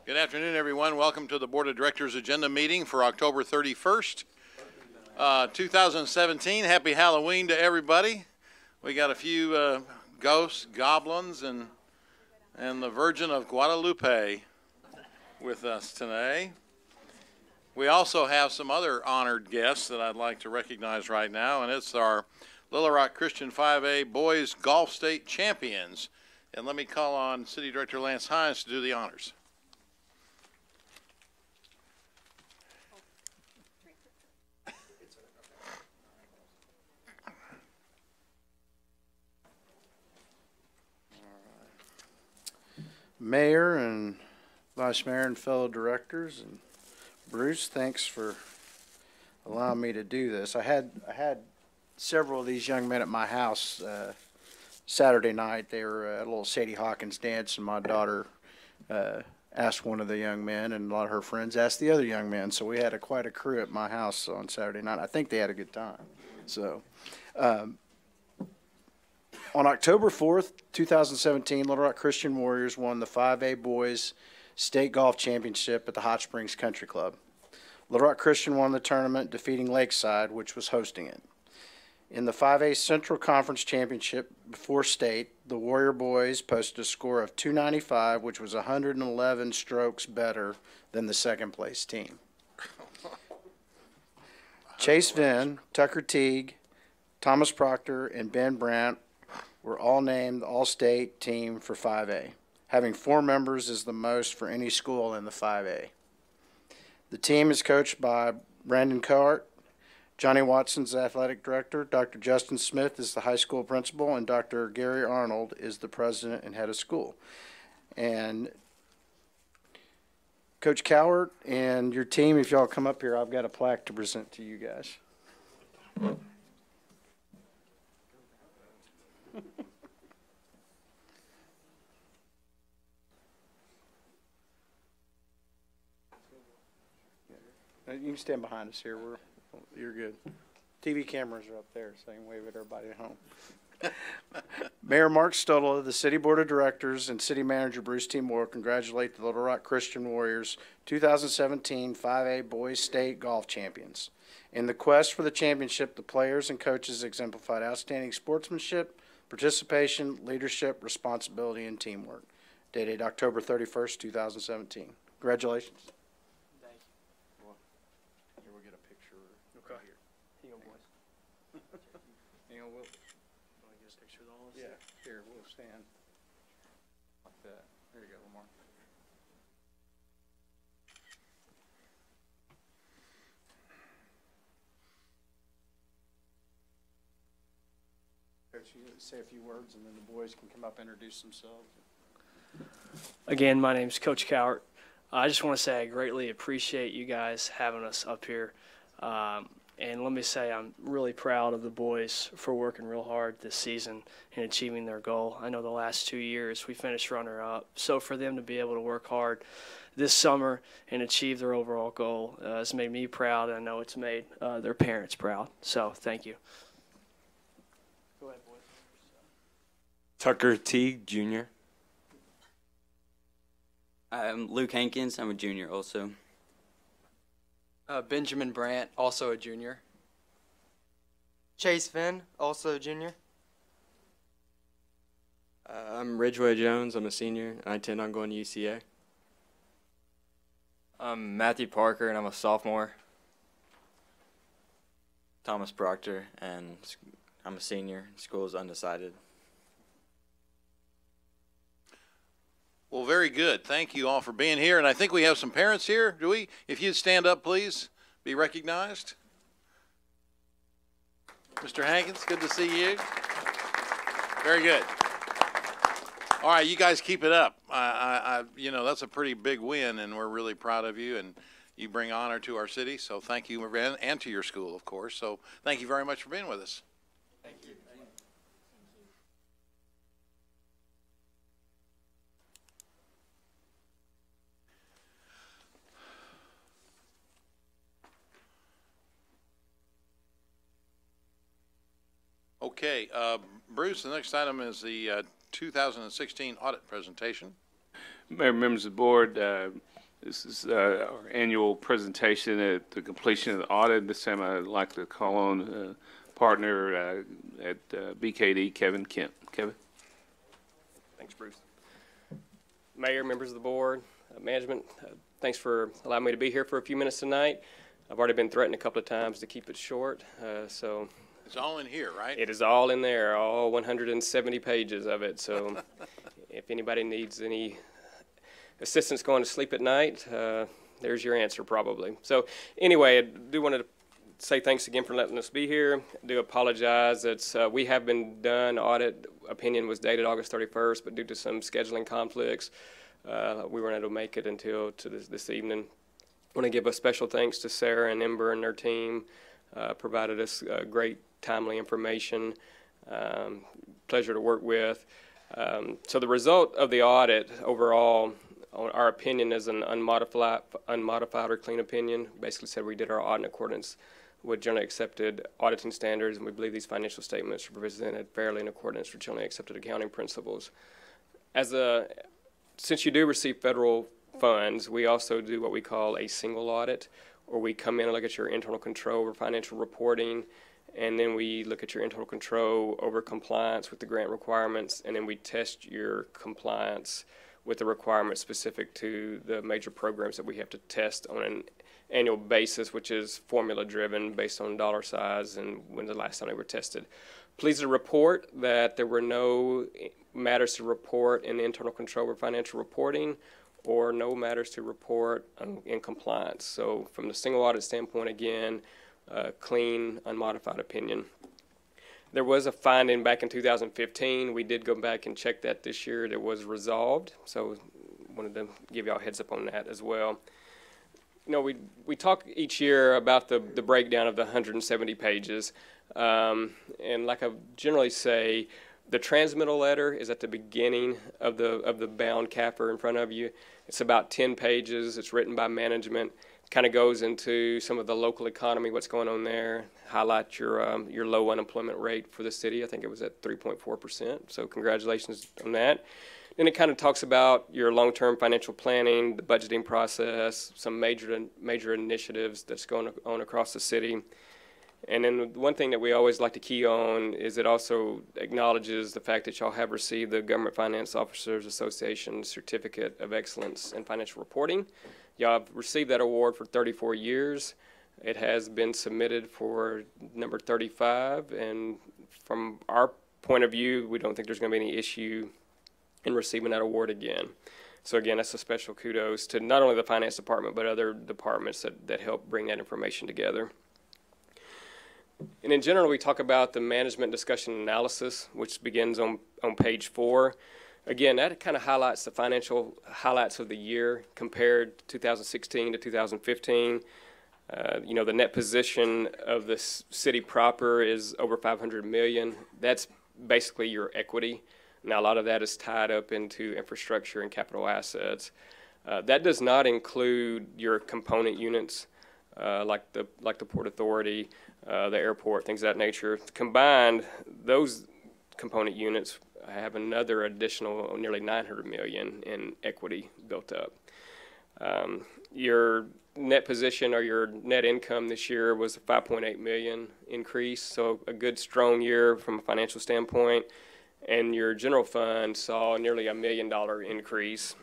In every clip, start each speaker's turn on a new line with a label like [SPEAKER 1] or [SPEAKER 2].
[SPEAKER 1] Good afternoon, everyone. Welcome to the Board of Directors agenda meeting for October 31st, 2017. Happy Halloween to everybody. We got a few ghosts, goblins, and the Virgin of Guadalupe with us today. We also have some other honored guests that I'd like to recognize right now, and it's our Little Rock Christian 5A Boys Golf State Champions. And let me call on City Director Lance Hines to do the honors.
[SPEAKER 2] Mayor and Vice Mayor and fellow directors, and Bruce, thanks for allowing me to do this. I had several of these young men at my house Saturday night. They were at a little Sadie Hawkins dance, and my daughter asked one of the young men, and a lot of her friends asked the other young men. So we had quite a crew at my house on Saturday night. I think they had a good time. So. On October 4th, 2017, Little Rock Christian Warriors won the 5A Boys State Golf Championship at the Hot Springs Country Club. Little Rock Christian won the tournament, defeating Lakeside, which was hosting it. In the 5A Central Conference Championship before state, the Warrior Boys posted a score of 295, which was 111 strokes better than the second place team. Chase Venn, Tucker Teague, Thomas Proctor, and Ben Brandt were all named the All-State team for 5A. Having 4 members is the most for any school in the 5A. The team is coached by Brandon Cohart. Johnny Watson's the athletic director. Dr. Justin Smith is the high school principal, and Dr. Gary Arnold is the president and head of school. And Coach Cowart and your team, if y'all come up here, I've got a plaque to present to you guys. You can stand behind us here. You're good. TV cameras are up there, so I can wave at everybody at home. Mayor Mark Stodola, the City Board of Directors, and City Manager Bruce T. Moore congratulate the Little Rock Christian Warriors 2017 5A Boys State Golf Champions. In the quest for the championship, the players and coaches exemplified outstanding sportsmanship, participation, leadership, responsibility, and teamwork. Dated October 31st, 2017. Congratulations. Yeah, here, we'll stand like that. There you go, Lamar. Coach, you say a few words, and then the boys can come up and introduce themselves.
[SPEAKER 3] Again, my name's Coach Cowart. I just want to say I greatly appreciate you guys having us up here. And let me say I'm really proud of the boys for working real hard this season and achieving their goal. I know the last 2 years we finished runner-up. So for them to be able to work hard this summer and achieve their overall goal has made me proud, and I know it's made their parents proud. So thank you. Go ahead, boys.
[SPEAKER 4] Tucker Teague, Jr.
[SPEAKER 5] I'm Luke Hankins. I'm a junior also.
[SPEAKER 6] Benjamin Brandt, also a junior. Chase Venn, also a junior.
[SPEAKER 4] I'm Ridgeway Jones. I'm a senior, and I intend on going to UCA.
[SPEAKER 7] I'm Matthew Parker, and I'm a sophomore.
[SPEAKER 8] Thomas Proctor, and I'm a senior. School is undecided.
[SPEAKER 1] Well, very good. Thank you all for being here. And I think we have some parents here. Do we? If you'd stand up, please, be recognized. Mr. Hankins, good to see you. Very good. All right, you guys keep it up. You know, that's a pretty big win, and we're really proud of you. And you bring honor to our city. So thank you, and to your school, of course. So thank you very much for being with us.
[SPEAKER 6] Thank you.
[SPEAKER 1] Okay, Bruce, the next item is the 2016 audit presentation.
[SPEAKER 9] Mayor, members of the board, This is our annual presentation at the completion of the audit. This time I'd like to call on partner at BKD, Kevin Kemp. Kevin?
[SPEAKER 10] Thanks, Bruce. Mayor, members of the board, management, thanks for allowing me to be here for a few minutes tonight. I've already been threatened a couple of times to keep it short, so.
[SPEAKER 1] It's all in here, right?
[SPEAKER 10] It is all in there, all 170 pages of it. So if anybody needs any assistance going to sleep at night, there's your answer probably. So anyway, I do want to say thanks again for letting us be here. I do apologize. It's we have been done. Audit opinion was dated August 31st, but due to some scheduling conflicts, we weren't able to make it until this evening. I want to give a special thanks to Sarah and Ember and their team. Provided us great, timely information. Pleasure to work with. So the result of the audit overall, our opinion is an unmodified or clean opinion. Basically said we did our audit in accordance with generally accepted auditing standards, and we believe these financial statements are presented fairly in accordance with generally accepted accounting principles. Since you do receive federal funds, we also do what we call a single audit, or we come in and look at your internal control over financial reporting, and then we look at your internal control over compliance with the grant requirements, and then we test your compliance with the requirements specific to the major programs that we have to test on an annual basis, which is formula driven based on dollar size and when the last time they were tested. Pleased to report that there were no matters to report in the internal control over financial reporting or no matters to report in compliance. So from the single audit standpoint, again, clean, unmodified opinion. There was a finding back in 2015. We did go back and check that this year. It was resolved. So wanted to give y'all a heads up on that as well. You know, we talk each year about the breakdown of the 170 pages. And like I generally say, the transmittal letter is at the beginning of the bound CAFR in front of you. It's about 10 pages. It's written by management. Kind of goes into some of the local economy, what's going on there. Highlight your low unemployment rate for the city. I think it was at 3.4%. So congratulations on that. Then it kind of talks about your long-term financial planning, the budgeting process, some major initiatives that's going on across the city. And then one thing that we always like to key on is it also acknowledges the fact that y'all have received the Government Finance Officers Association Certificate of Excellence in Financial Reporting. Y'all have received that award for 34 years. It has been submitted for number 35, and from our point of view, we don't think there's going to be any issue in receiving that award again. So again, that's a special kudos to not only the finance department, but other departments that help bring that information together. And in general, we talk about the management discussion analysis, which begins on page 4. Again, that kind of highlights the financial highlights of the year compared to 2016 to 2015. You know, the net position of the city proper is over $500 million. That's basically your equity. Now, a lot of that is tied up into infrastructure and capital assets. That does not include your component units, like the Port Authority, the airport, things of that nature. Combined, those component units have another additional nearly $900 million in equity built up. Your net position or your net income this year was a $5.8 million increase, so a good strong year from a financial standpoint. And your general fund saw nearly $1 million increase.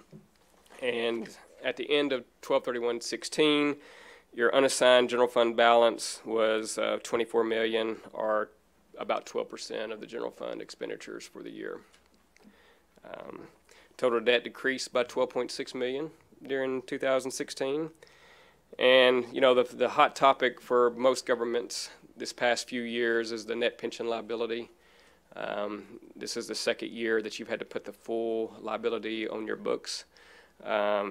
[SPEAKER 10] And at the end of 12/31/16, your unassigned general fund balance was $24 million, or about 12% of the general fund expenditures for the year. Total debt decreased by $12.6 million during 2016. And you know, the hot topic for most governments this past few years is the net pension liability. This is the second year that you've had to put the full liability on your books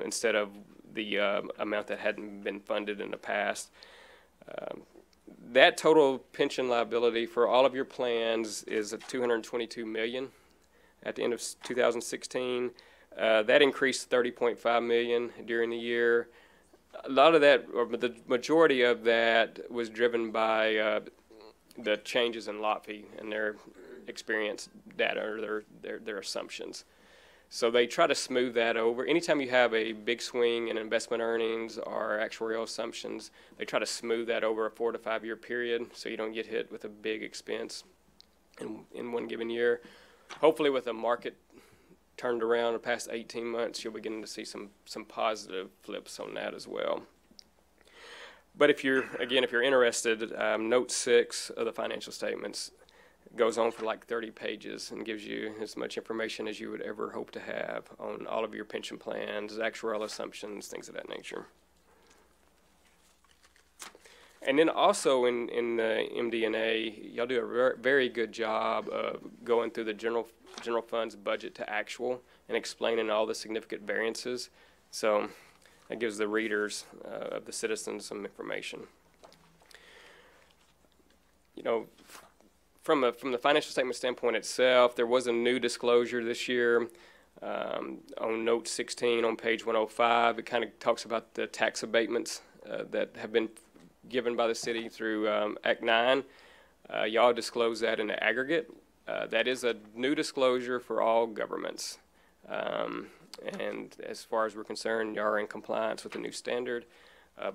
[SPEAKER 10] instead of the amount that hadn't been funded in the past. That total pension liability for all of your plans is at $222 million at the end of 2016. That increased $30.5 million during the year. A lot of that, or the majority of that, was driven by the changes in LOTFI and their experience data or their assumptions. So they try to smooth that over. Anytime you have a big swing in investment earnings or actuarial assumptions, they try to smooth that over a 4 to 5 year period so you don't get hit with a big expense in one given year. Hopefully with the market turned around the past 18 months, you'll begin to see some positive flips on that as well. But if you're interested, note 6 of the financial statements goes on for like 30 pages and gives you as much information as you would ever hope to have on all of your pension plans, actuarial assumptions, things of that nature. And then also in the MD&A, y'all do a very good job of going through the general fund's budget to actual and explaining all the significant variances. So that gives the readers of the citizens some information. You know, from the financial statement standpoint itself, there was a new disclosure this year on note 16 on page 105. It kind of talks about the tax abatements that have been given by the city through Act 9. Y'all disclose that in the aggregate. That is a new disclosure for all governments. And as far as we're concerned, y'all are in compliance with the new standard.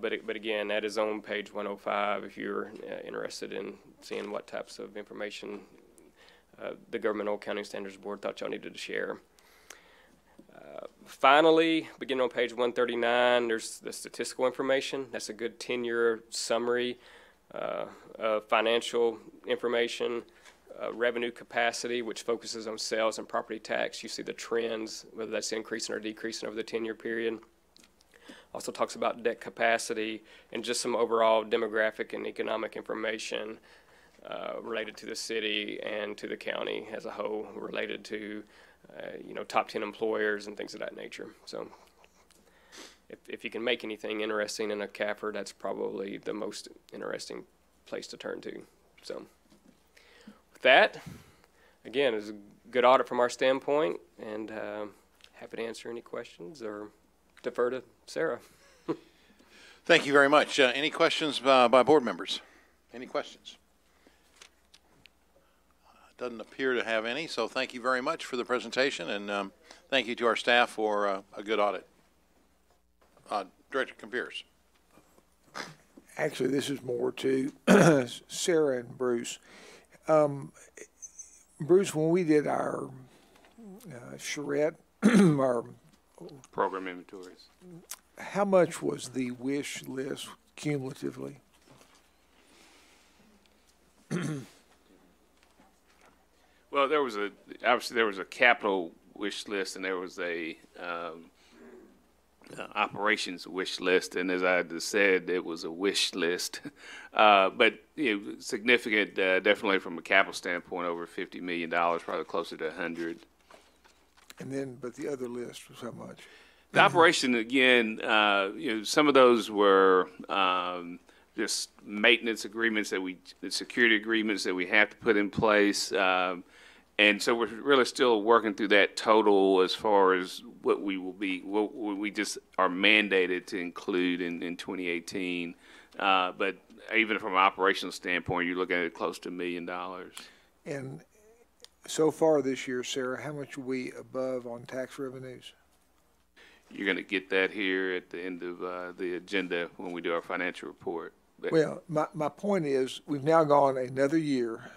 [SPEAKER 10] But again, that is on page 105 if you're interested in seeing what types of information the Governmental Accounting Standards Board thought y'all needed to share. Finally, beginning on page 139, there's the statistical information. That's a good 10-year summary of financial information, revenue capacity, which focuses on sales and property tax. You see the trends, whether that's increasing or decreasing over the 10-year period. Also talks about debt capacity and just some overall demographic and economic information related to the city and to the county as a whole, related to top 10 employers and things of that nature. So if you can make anything interesting in a CAFR, that's probably the most interesting place to turn to. So with that, again, it was a good audit from our standpoint, and happy to answer any questions or defer to Sarah.
[SPEAKER 1] Thank you very much. Any questions by board members? Any questions? Doesn't appear to have any, so thank you very much for the presentation, and thank you to our staff for a good audit. Director Campiers.
[SPEAKER 11] Actually, this is more to Sarah and Bruce. Bruce, when we did our charrette, our
[SPEAKER 9] program inventories,
[SPEAKER 11] how much was the wish list cumulatively?
[SPEAKER 9] Well, obviously there was a capital wish list and there was a operations wish list, and as I just said, it was a wish list, but significant, definitely from a capital standpoint, over $50 million, probably closer to 100.
[SPEAKER 11] And then, but the other list was how much?
[SPEAKER 9] The operation, again, some of those were just maintenance agreements the security agreements that we have to put in place. And so we're really still working through that total as far as what we just are mandated to include in 2018. But even from an operational standpoint, you're looking at close to $1 million.
[SPEAKER 11] And so far this year, Sarah, how much are we above on tax revenues?
[SPEAKER 9] You're going to get that here at the end of the agenda when we do our financial report. But
[SPEAKER 11] well, my point is we've now gone another year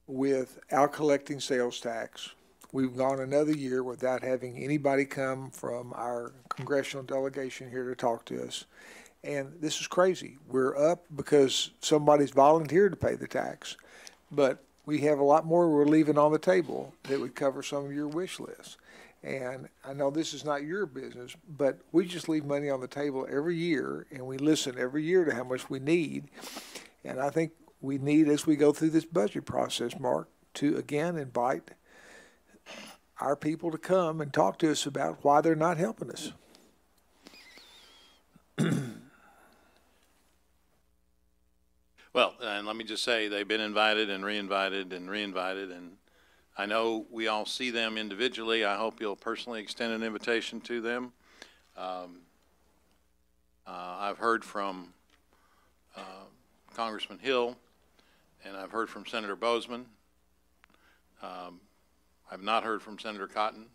[SPEAKER 11] without collecting sales tax. We've gone another year without having anybody come from our congressional delegation here to talk to us. And this is crazy. We're up because somebody's volunteered to pay the tax. But we have a lot more we're leaving on the table that would cover some of your wish lists. And I know this is not your business, but we just leave money on the table every year, and we listen every year to how much we need. And I think we need, as we go through this budget process, Mark, to again invite our people to come and talk to us about why they're not helping us.
[SPEAKER 1] Well, and let me just say they've been invited and re-invited and re-invited, and I know we all see them individually. I hope you'll personally extend an invitation to them. I've heard from Congressman Hill, and I've heard from Senator Bozeman. I've not heard from Senator Cotton.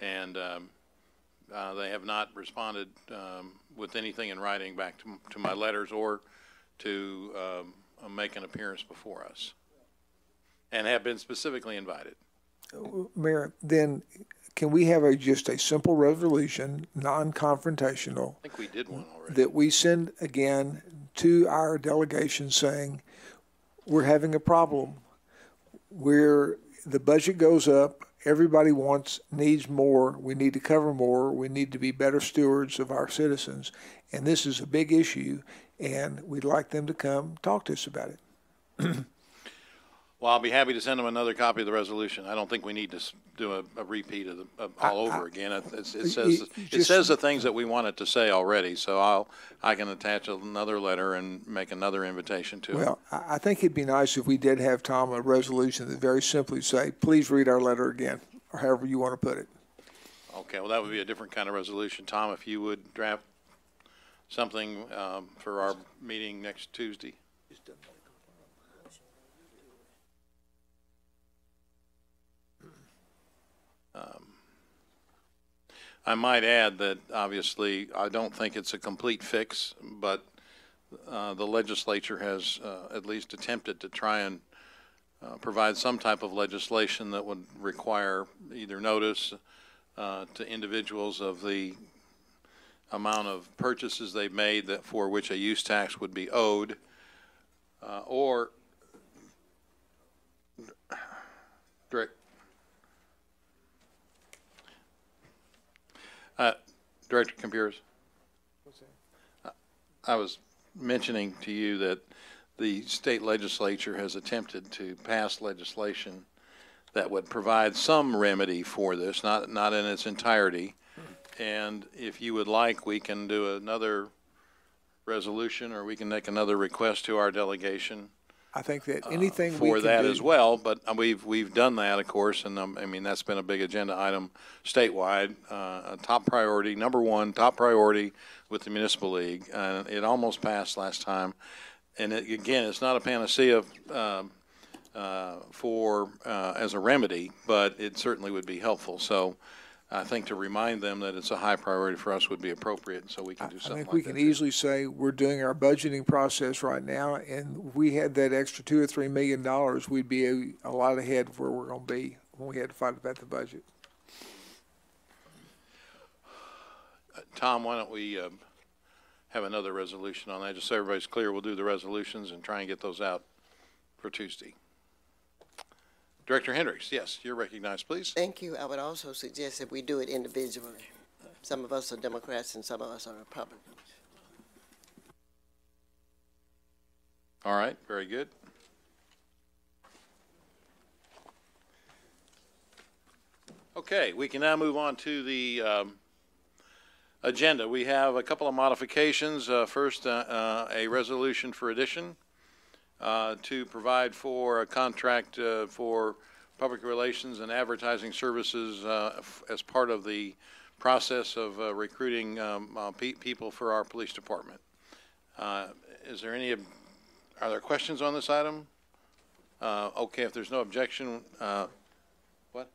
[SPEAKER 1] and they have not responded with anything in writing back to my letters or to make an appearance before us, and have been specifically invited.
[SPEAKER 11] Mayor, then can we have just a simple resolution, non-confrontational,
[SPEAKER 1] I think we did one already.
[SPEAKER 11] that we send again to our delegation saying, we're having a problem where the budget goes up, everybody needs more, we need to cover more, we need to be better stewards of our citizens, and this is a big issue, and we'd like them to come talk to us about it.
[SPEAKER 1] Well, I'll be happy to send them another copy of the resolution. I don't think we need to do a repeat of all over again. It says the things that we want it to say already, so I can attach another letter and make another invitation to it.
[SPEAKER 11] Well, I think it'd be nice if we did have, Tom, a resolution that very simply say, please read our letter again, or however you want to put it.
[SPEAKER 1] Okay, well, that would be a different kind of resolution. Tom, if you would draft something for our meeting next Tuesday. I might add that obviously I don't think it's a complete fix, but the legislature has at least attempted to try and provide some type of legislation that would require either notice to individuals of the amount of purchases they've made that for which a use tax would be owed, or direct. Director Computers, I was mentioning to you that the state legislature has attempted to pass legislation that would provide some remedy for this, not in its entirety. And if you would like, we can do another resolution, or we can make another request to our delegation.
[SPEAKER 11] I think that anything
[SPEAKER 1] for
[SPEAKER 11] we can
[SPEAKER 1] that
[SPEAKER 11] do,
[SPEAKER 1] as well, but we've done that, of course, and I mean that's been a big agenda item statewide, a top priority, number one top priority with the municipal league. It almost passed last time, and again, it's not a panacea as a remedy, but it certainly would be helpful. So I think to remind them that it's a high priority for us would be appropriate, so we can do something like that.
[SPEAKER 11] I think we can easily say we're doing our budgeting process right now, and if we had that extra $2 or $3 million, we'd be a lot ahead of where we're going to be when we had to fight about the budget.
[SPEAKER 1] Tom, why don't we have another resolution on that, just so everybody's clear. We'll do the resolutions and try and get those out for Tuesday. Director Hendricks, yes, you're recognized, please.
[SPEAKER 12] Thank you. I would also suggest that we do it individually. Some of us are Democrats and some of us are Republicans.
[SPEAKER 1] All right, very good. Okay, we can now move on to the agenda. We have a couple of modifications. First, a resolution for addition to provide for a contract for public relations and advertising services as part of the process of recruiting people for our police department. Are there questions on this item? Okay, if there's no objection, what?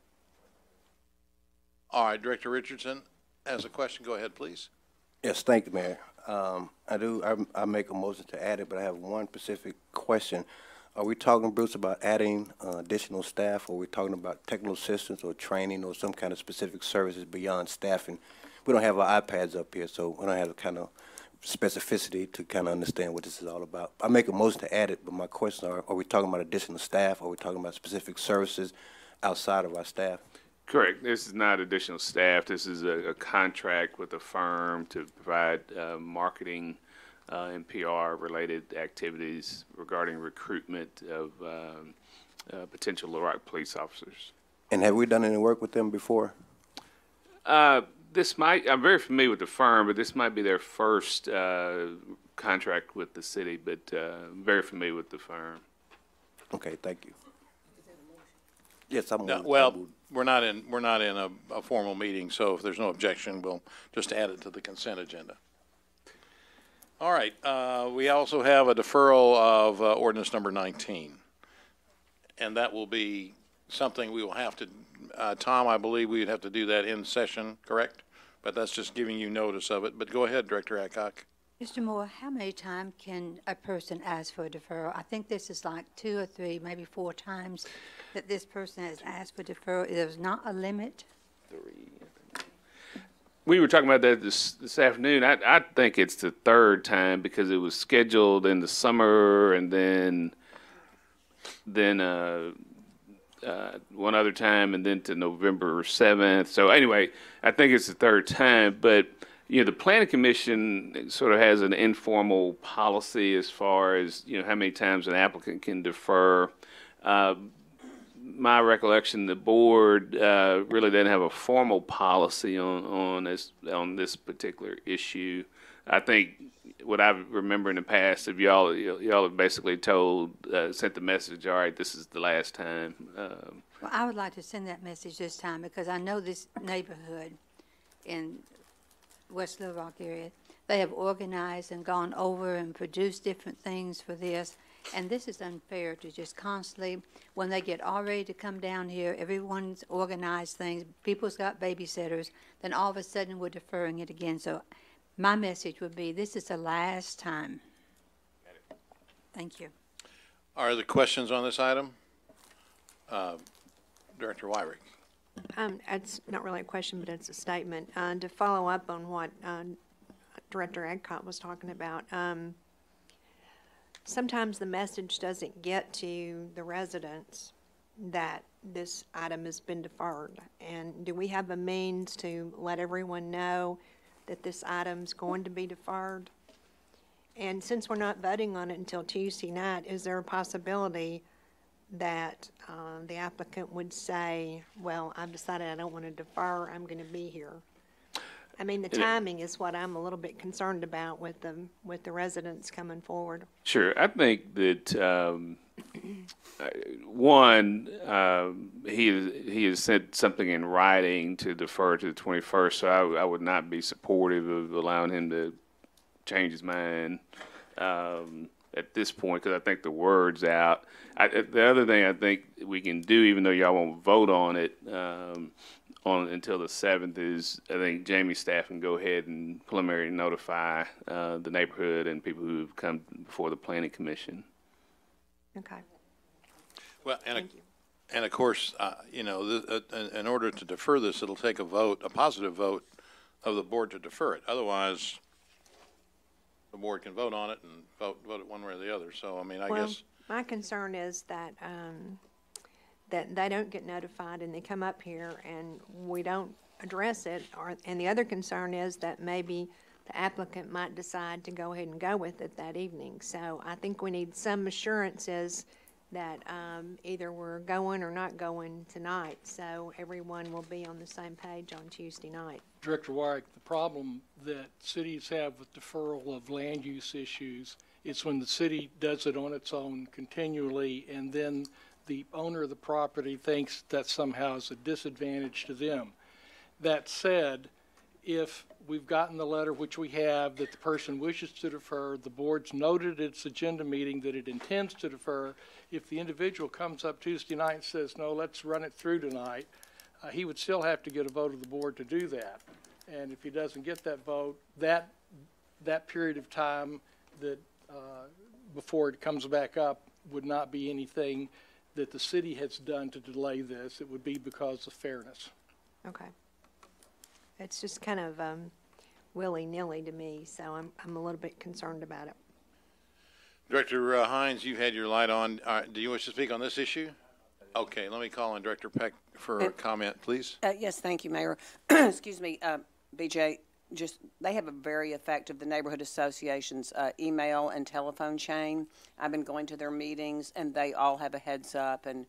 [SPEAKER 1] All right, Director Richardson has a question. Go ahead, please.
[SPEAKER 13] Yes, thank you, Mayor. I make a motion to add it, but I have one specific question. Are we talking, Bruce, about adding additional staff, or are we talking about technical assistance or training or some kind of specific services beyond staffing? We don't have our iPads up here, so we don't have the kind of specificity to kind of understand what this is all about. I make a motion to add it, but my questions are we talking about additional staff, or are we talking about specific services outside of our staff?
[SPEAKER 9] Correct. This is not additional staff. This is a contract with a firm to provide marketing and PR-related activities regarding recruitment of potential Little Rock police officers.
[SPEAKER 13] And have we done any work with them before?
[SPEAKER 9] I'm very familiar with the firm, but this might be their first contract with the city, but I'm very familiar with the firm.
[SPEAKER 13] Okay, thank you. Yes, I'm.
[SPEAKER 1] No, well, we're not in a formal meeting, so if there's no objection, we'll just add it to the consent agenda. All right. We also have a deferral of ordinance number 19, and that will be something we will have to, Tom, I believe we would have to do that in session, correct? But that's just giving you notice of it. But go ahead, Director Adcock.
[SPEAKER 14] Mr. Moore, how many times can a person ask for a deferral? I think this is like 2 or 3, maybe 4 times that this person has asked for deferral. There's not a limit?
[SPEAKER 9] We were talking about that this afternoon. I think it's the 3rd time because it was scheduled in the summer and then one other time and then to November 7th. So anyway, I think it's the 3rd time. But you know, the Planning Commission sort of has an informal policy as far as how many times an applicant can defer. My recollection, the board really didn't have a formal policy on this particular issue. I think what I remember in the past, if y'all have basically sent the message, all right, this is the last time.
[SPEAKER 14] Well, I would like to send that message this time because I know this neighborhood in West Little Rock area. They have organized and gone over and produced different things for this. And this is unfair to just constantly, when they get all ready to come down here, everyone's organized things, people's got babysitters, then all of a sudden we're deferring it again. So my message would be, this is the last time. Thank you.
[SPEAKER 1] Are there questions on this item? Director Wyrick.
[SPEAKER 15] It's not really a question, but it's a statement. To follow up on what Director Adcock was talking about, sometimes the message doesn't get to the residents that this item has been deferred. And do we have a means to let everyone know that this item's going to be deferred? And since we're not voting on it until Tuesday night, is there a possibility that the applicant would say, well, I've decided I don't want to defer, I'm going to be here? I mean, the timing is what I'm a little bit concerned about with the residents coming forward.
[SPEAKER 9] Sure. I think that, one, he has sent something in writing to defer to the 21st, so I would not be supportive of allowing him to change his mind at this point, because I think the word's out. The other thing I think we can do, even though y'all won't vote on it until the 7th, is I think Jamie's staff can go ahead and preliminary notify the neighborhood and people who have come before the Planning Commission.
[SPEAKER 15] Okay.
[SPEAKER 1] Well, and of course, in order to defer this, it'll take a vote, a positive vote of the board to defer it. Otherwise, the board can vote on it and vote it one way or the other. So, I mean, I guess
[SPEAKER 15] my concern is that that they don't get notified and they come up here and we don't address it. And the other concern is that maybe the applicant might decide to go ahead and go with it that evening. So I think we need some assurances that either we're going or not going tonight, so everyone will be on the same page on Tuesday night.
[SPEAKER 16] Director Wyrick, the problem that cities have with deferral of land use issues is when the city does it on its own continually, and then the owner of the property thinks that somehow is a disadvantage to them. That said, if we've gotten the letter, which we have, that the person wishes to defer, the board's noted its agenda meeting that it intends to defer. If the individual comes up Tuesday night and says, no, let's run it through tonight, he would still have to get a vote of the board to do that. And if he doesn't get that vote, that period of time that before it comes back up would not be anything that the city has done to delay this. It would be because of fairness.
[SPEAKER 15] Okay. It's just kind of willy-nilly to me, so I'm a little bit concerned about it.
[SPEAKER 1] Director Hines, you had your light on. Do you wish to speak on this issue? Okay, let me call on Director Peck for a comment, please.
[SPEAKER 17] Yes, thank you, Mayor. Excuse me, BJ. They have a very effective, the neighborhood association's email and telephone chain. I've been going to their meetings, and they all have a heads up, and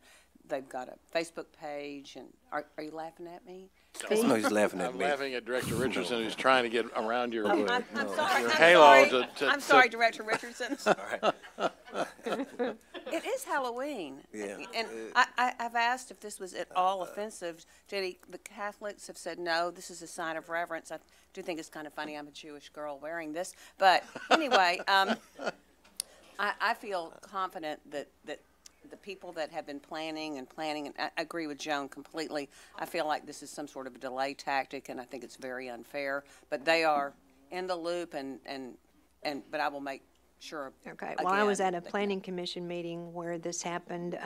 [SPEAKER 17] they've got a Facebook page. And are you laughing at me?
[SPEAKER 13] No, he's laughing at me.
[SPEAKER 1] I'm laughing at Director Richardson, who's trying to get around your
[SPEAKER 17] I'm sorry.
[SPEAKER 1] your
[SPEAKER 17] I'm
[SPEAKER 1] halo.
[SPEAKER 17] sorry. I'm sorry, Director Richardson.
[SPEAKER 13] All right.
[SPEAKER 17] It is Halloween.
[SPEAKER 13] Yeah.
[SPEAKER 17] And I've asked if this was at all offensive. The Catholics have said, no, this is a sign of reverence. I do think it's kind of funny. I'm a Jewish girl wearing this. But anyway, I feel confident that the people that have been planning, and I agree with Joan completely. I feel like this is some sort of a delay tactic, and I think it's very unfair. But they are in the loop, but I will make sure.
[SPEAKER 15] Okay, well, I was at a planning commission meeting where this happened.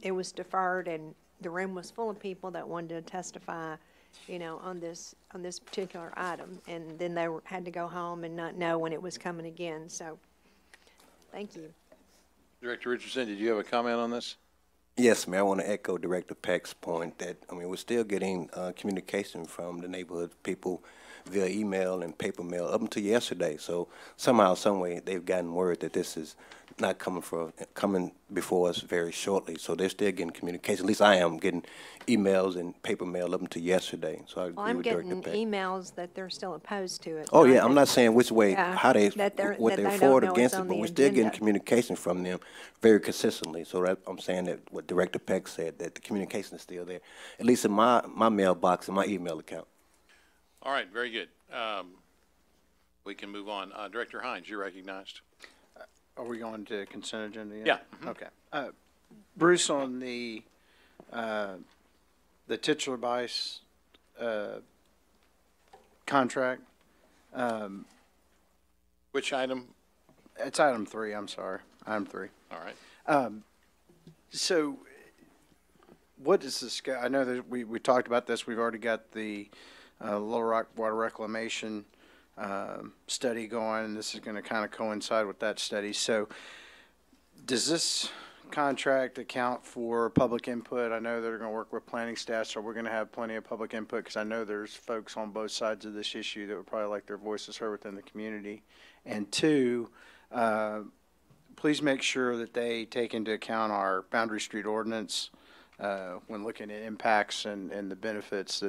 [SPEAKER 15] It was deferred, and the room was full of people that wanted to testify, on this particular item. And then they had to go home and not know when it was coming again, so, thank you.
[SPEAKER 1] Director Richardson, did you have a comment on this?
[SPEAKER 13] Yes, Mayor, I want to echo Director Peck's point that, we're still getting communication from the neighborhood people via email and paper mail up until yesterday. So somehow, some way, they've gotten word that this is not coming before us very shortly. So they're still getting communication. At least I am getting emails and paper mail up until yesterday. So I agree
[SPEAKER 15] Well, I'm
[SPEAKER 13] with Director
[SPEAKER 15] getting
[SPEAKER 13] Peck.
[SPEAKER 15] emails that they're still opposed to it.
[SPEAKER 13] Oh yeah,
[SPEAKER 15] that-
[SPEAKER 13] I'm not saying which way,
[SPEAKER 15] Yeah,
[SPEAKER 13] how they,
[SPEAKER 15] that they're-
[SPEAKER 13] what
[SPEAKER 15] that
[SPEAKER 13] they're
[SPEAKER 15] they
[SPEAKER 13] for or
[SPEAKER 15] don't know
[SPEAKER 13] against
[SPEAKER 15] it's
[SPEAKER 13] it,
[SPEAKER 15] on
[SPEAKER 13] but
[SPEAKER 15] the
[SPEAKER 13] we're still getting
[SPEAKER 15] agenda.
[SPEAKER 13] communication from them very consistently. So that, I'm saying that what Director Peck said, that the communication is still there, at least in my mailbox and my email account.
[SPEAKER 1] All right, very good. We can move on. Director Hines, you're recognized.
[SPEAKER 2] Are we going to consent agenda yet?
[SPEAKER 1] Yeah.
[SPEAKER 2] Okay. Bruce, on the Titular Bice contract,
[SPEAKER 1] Which item?
[SPEAKER 2] it's item 3, I'm sorry, item 3.
[SPEAKER 1] All right.
[SPEAKER 2] So what is this, I know that we talked about this, we've already got the Little Rock Water Reclamation study going, and this is going to kind of coincide with that study. So does this contract account for public input? I know they're going to work with planning staff, so we're going to have plenty of public input, because I know there's folks on both sides of this issue that would probably like their voices heard within the community. And 2, please make sure that they take into account our Boundary Street ordinance when looking at impacts and the benefits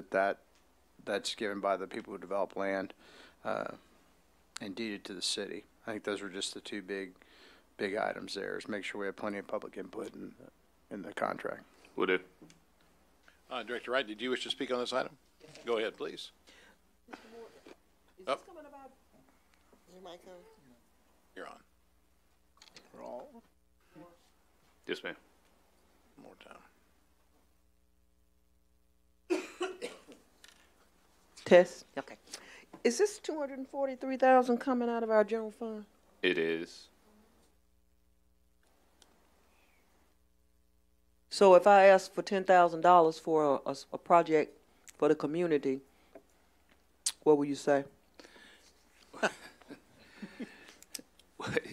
[SPEAKER 2] that's given by the people who develop land and deeded to the city. I think those are just the 2 big items there, is make sure we have plenty of public input in the contract.
[SPEAKER 9] Will do.
[SPEAKER 1] Director Wright, did you wish to speak on this item? Go ahead, please. Oh, you're on.
[SPEAKER 9] Yes, ma'am.
[SPEAKER 1] More time.
[SPEAKER 18] Test. Okay. Is this 243,000 coming out of our general fund?
[SPEAKER 9] It is.
[SPEAKER 18] So if I ask for $10,000 for a project for the community, what will you say?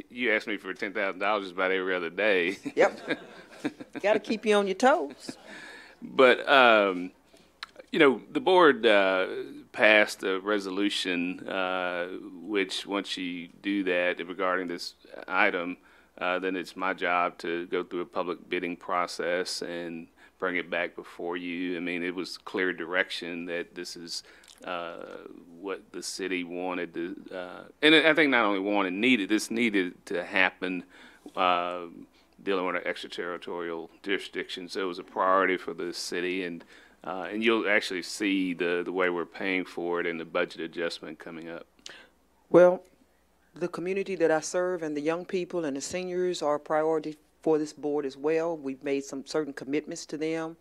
[SPEAKER 9] You ask me for $10,000 about every other day.
[SPEAKER 18] Yep. Got to keep you on your toes.
[SPEAKER 9] But, the board passed a resolution which, once you do that regarding this item, then it's my job to go through a public bidding process and bring it back before you. I mean, it was clear direction that this is what the city wanted to, and I think not only wanted, needed, this needed to happen dealing with our extraterritorial jurisdiction. So it was a priority for the city, and you'll actually see the way we're paying for it in the budget adjustment coming up.
[SPEAKER 18] Well, the community that I serve and the young people and the seniors are a priority for this board as well. We've made some certain commitments to them,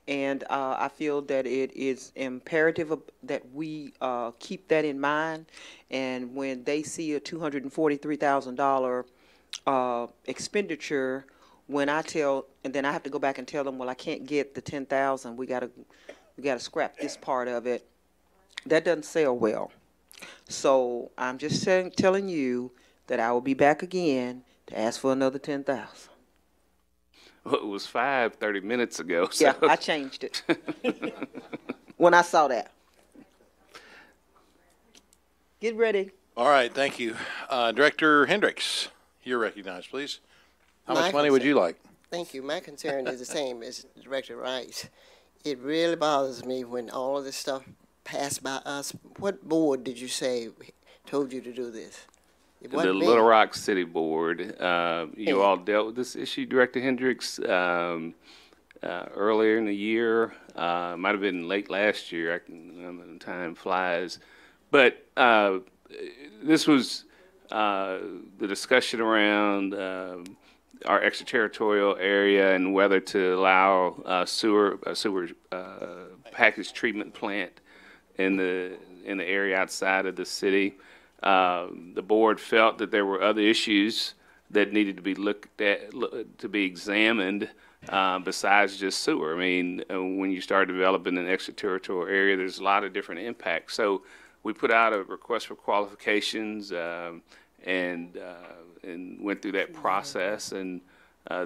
[SPEAKER 18] and I feel that it is imperative that we keep that in mind. And when they see a $243,000 expenditure, when I tell, and then I have to go back and tell them, well, I can't get the 10,000. We gotta scrap this part of it. That doesn't sell well. So I'm just telling you that I will be back again to ask for another 10,000.
[SPEAKER 9] Well, it was 30 minutes ago. So.
[SPEAKER 18] Yeah, I changed it when I saw that. Get ready.
[SPEAKER 1] All right, thank you. Director Hendricks, you're recognized, please. How much money would you like?
[SPEAKER 12] Thank you. My concern is the same as Director Wright's. It really bothers me when all of this stuff passed by us. What board did you say told you to do this?
[SPEAKER 9] The Little Rock City Board. You all dealt with this issue, Director Hendricks, earlier in the year. Might have been late last year. Time flies. But this was the discussion around our extraterritorial area and whether to allow sewer package treatment plant in the area outside of the city. The board felt that there were other issues that needed to be looked at, to be examined, besides just sewer. I mean, when you start developing an extraterritorial area, there's a lot of different impacts. So we put out a request for qualifications and went through that process, and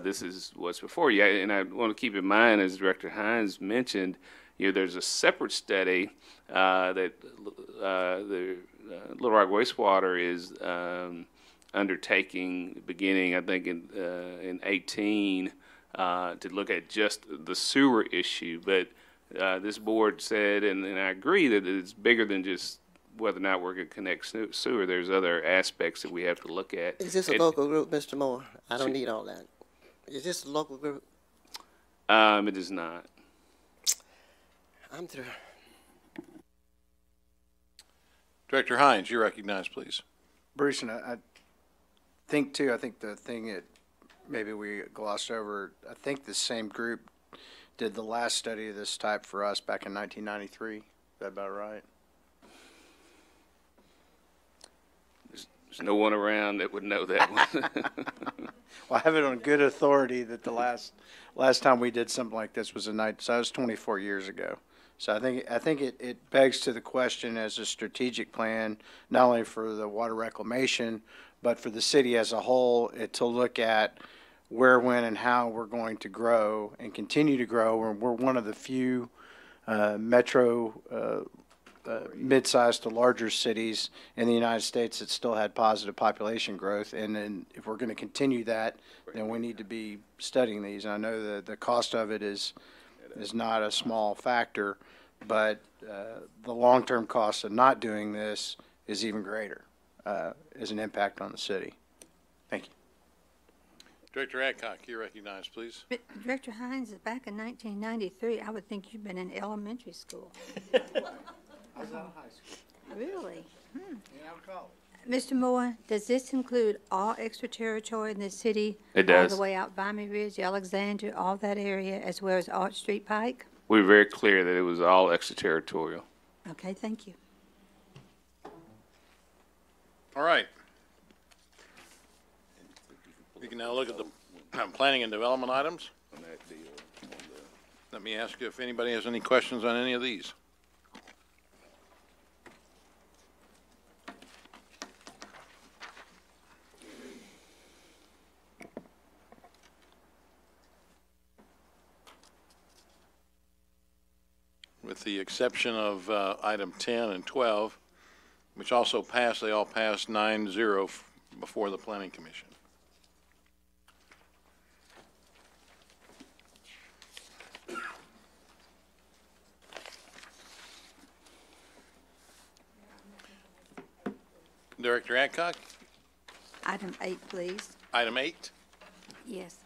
[SPEAKER 9] this is what's before you. And I want to keep in mind, as Director Hines mentioned, there's a separate study that the Little Rock Wastewater is undertaking, beginning I think in 18, to look at just the sewer issue. But this board said, and I agree, that it's bigger than just whether or not we're going to connect sewer. There's other aspects that we have to look at.
[SPEAKER 12] Is this a local group, Mr. Moore? I don't need all that. Is this a local group?
[SPEAKER 9] It is not.
[SPEAKER 12] I'm through.
[SPEAKER 1] Director Hines, you recognize, please.
[SPEAKER 2] Bruce, and I think the thing that maybe we glossed over, I think the same group did the last study of this type for us back in 1993. Is that about right?
[SPEAKER 9] There's no one around that would know that one.
[SPEAKER 2] Well, I have it on good authority that the last time we did something like this was so that was 24 years ago. So I think it begs to the question as a strategic plan, not only for the water reclamation, but for the city as a whole, to look at where, when, and how we're going to grow and continue to grow. We're one of the few metro mid-sized to larger cities in the United States that still had positive population growth. And then if we're going to continue that, then we need to be studying these. And I know that the cost of it is not a small factor, but the long-term cost of not doing this is even greater as an impact on the city. Thank you.
[SPEAKER 1] Director Adcock, you recognize, please.
[SPEAKER 14] Director Hines, back in 1993, I would think you've been in elementary school.
[SPEAKER 2] I was out of high school.
[SPEAKER 14] Really? Hmm.
[SPEAKER 2] Yeah, out of college.
[SPEAKER 14] Mr. Moore, does this include all extraterritorial in the city?
[SPEAKER 9] It does.
[SPEAKER 14] All the way out Vimy Ridge, Alexandria, all that area, as well as Arch Street Pike?
[SPEAKER 9] We were very clear that it was all extraterritorial.
[SPEAKER 14] Okay, thank you.
[SPEAKER 1] All right. We can now look at the planning and development items. Let me ask you if anybody has any questions on any of these. With the exception of item 10 and 12, which also passed, they all passed 9-0 before the Planning Commission. Director Adcock?
[SPEAKER 14] Item 8, please.
[SPEAKER 1] Item 8?
[SPEAKER 14] Yes.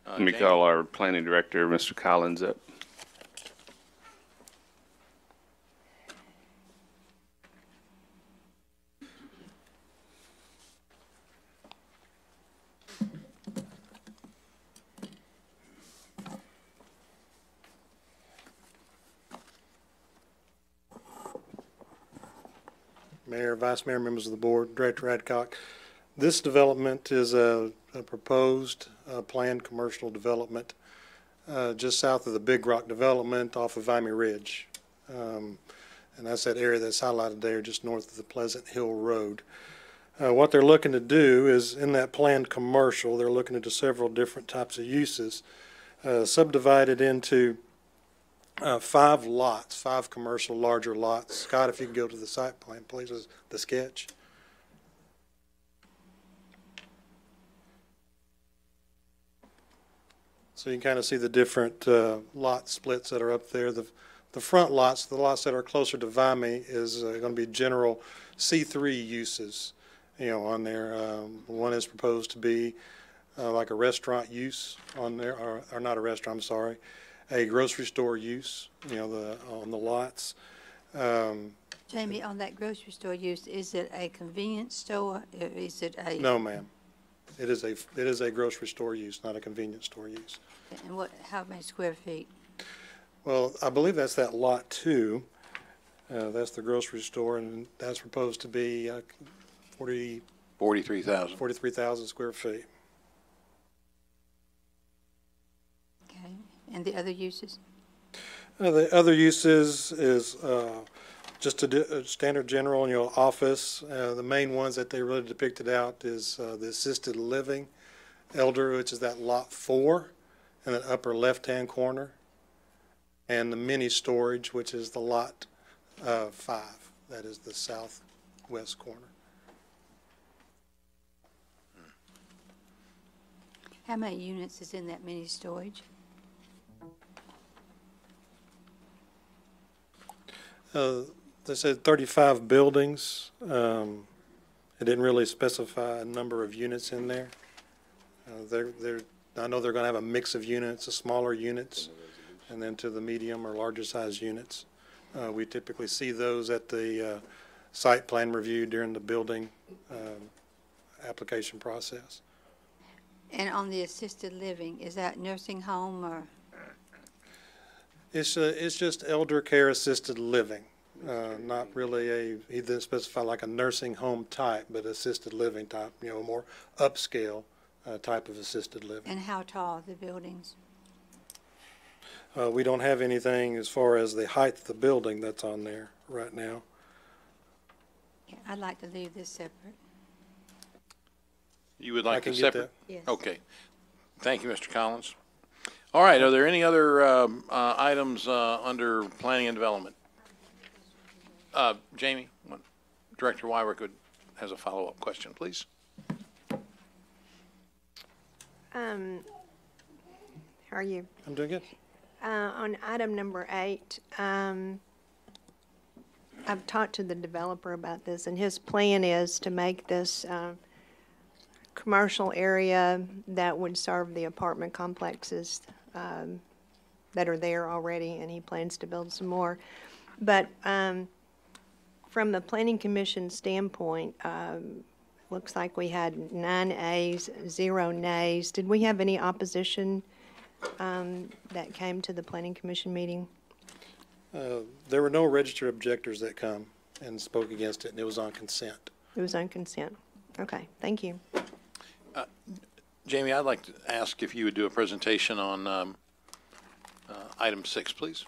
[SPEAKER 9] Let me call our planning director, Mr. Collins, up.
[SPEAKER 19] Mayor, Vice Mayor, members of the board, Director Adcock. This development is a proposed planned commercial development just south of the Big Rock development off of Vimy Ridge. And that's that area that's highlighted there just north of the Pleasant Hill Road. What they're looking to do is, in that planned commercial, they're looking into several different types of uses, subdivided into 5 lots, 5 commercial larger lots. Scott, if you can go to the site plan, please, the sketch. So you can kind of see the different lot splits that are up there. The front lots, the lots that are closer to Vimy, is going to be general C3 uses, on there. One is proposed to be like a restaurant use on there, or not a restaurant, I'm sorry. A grocery store use, on the lots.
[SPEAKER 14] Jamie, on that grocery store use, is it a convenience store? Or is it a?
[SPEAKER 19] No, ma'am. It is a grocery store use, not a convenience store use.
[SPEAKER 14] And how many square feet?
[SPEAKER 19] Well, I believe that's that lot 2. That's the grocery store, and that's proposed to be
[SPEAKER 1] 43,000
[SPEAKER 19] square feet.
[SPEAKER 14] Okay. And the other uses?
[SPEAKER 19] The other uses is just a standard general, office. The main ones that they really depicted out is the assisted living, elder, which is that lot 4 in the upper left-hand corner, and the mini storage, which is the lot 5. That is the southwest corner.
[SPEAKER 14] How many units is in that mini storage?
[SPEAKER 19] They said 35 buildings. It didn't really specify a number of units in there. I know they're going to have a mix of units, the smaller units, and then to the medium or larger size units. We typically see those at the site plan review during the building application process.
[SPEAKER 14] And on the assisted living, is that nursing home or?
[SPEAKER 19] It's just elder care assisted living, not really he didn't specify like a nursing home type, but assisted living type, more upscale type of assisted living.
[SPEAKER 14] And how tall are the buildings?
[SPEAKER 19] We don't have anything as far as the height of the building that's on there right now.
[SPEAKER 14] Yeah, I'd like to leave this separate.
[SPEAKER 1] You would like
[SPEAKER 19] I can
[SPEAKER 1] to
[SPEAKER 19] get
[SPEAKER 1] separate?
[SPEAKER 19] that.
[SPEAKER 14] Yes.
[SPEAKER 1] Okay. Thank you, Mr. Collins. All right, are there any other items under planning and development? Jamie, Director Wyrick has a follow-up question, please.
[SPEAKER 15] How are you?
[SPEAKER 19] I'm doing good.
[SPEAKER 15] On item number 8, I've talked to the developer about this, and his plan is to make this commercial area that would serve the apartment complexes that are there already, and he plans to build some more. But from the Planning Commission standpoint, looks like we had 9 ayes, 0 nays. Did we have any opposition that came to the Planning Commission meeting?
[SPEAKER 19] There were no registered objectors that come and spoke against it, and it was on consent.
[SPEAKER 15] It was on consent. Okay, thank you.
[SPEAKER 1] Jamie, I'd like to ask if you would do a presentation on item 6, please.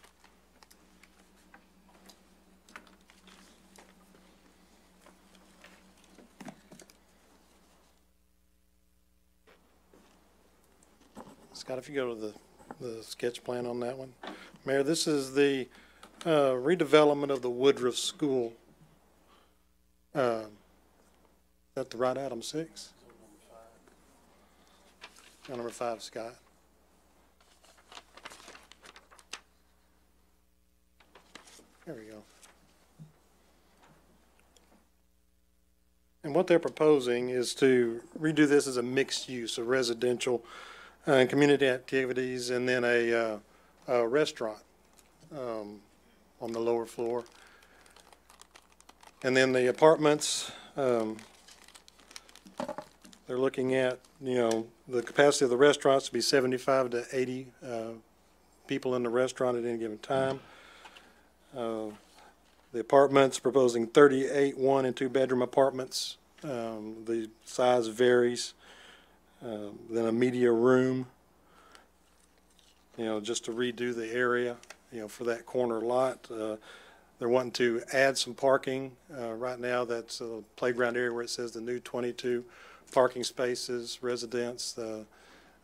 [SPEAKER 19] Scott, if you go to the sketch plan on that one. Mayor, this is the redevelopment of the Woodruff School. Is that the right item 6? Number 5, Scott. There we go. And what they're proposing is to redo this as a mixed use, a residential and community activities, and then a restaurant on the lower floor. And then the apartments, they're looking at, the capacity of the restaurants to be 75 to 80 people in the restaurant at any given time. The apartments proposing 38 1- and 2-bedroom apartments. The size varies. Then a media room, just to redo the area, for that corner lot. They're wanting to add some parking. Right now, that's a playground area where it says the new 22 parking spaces, residents. They're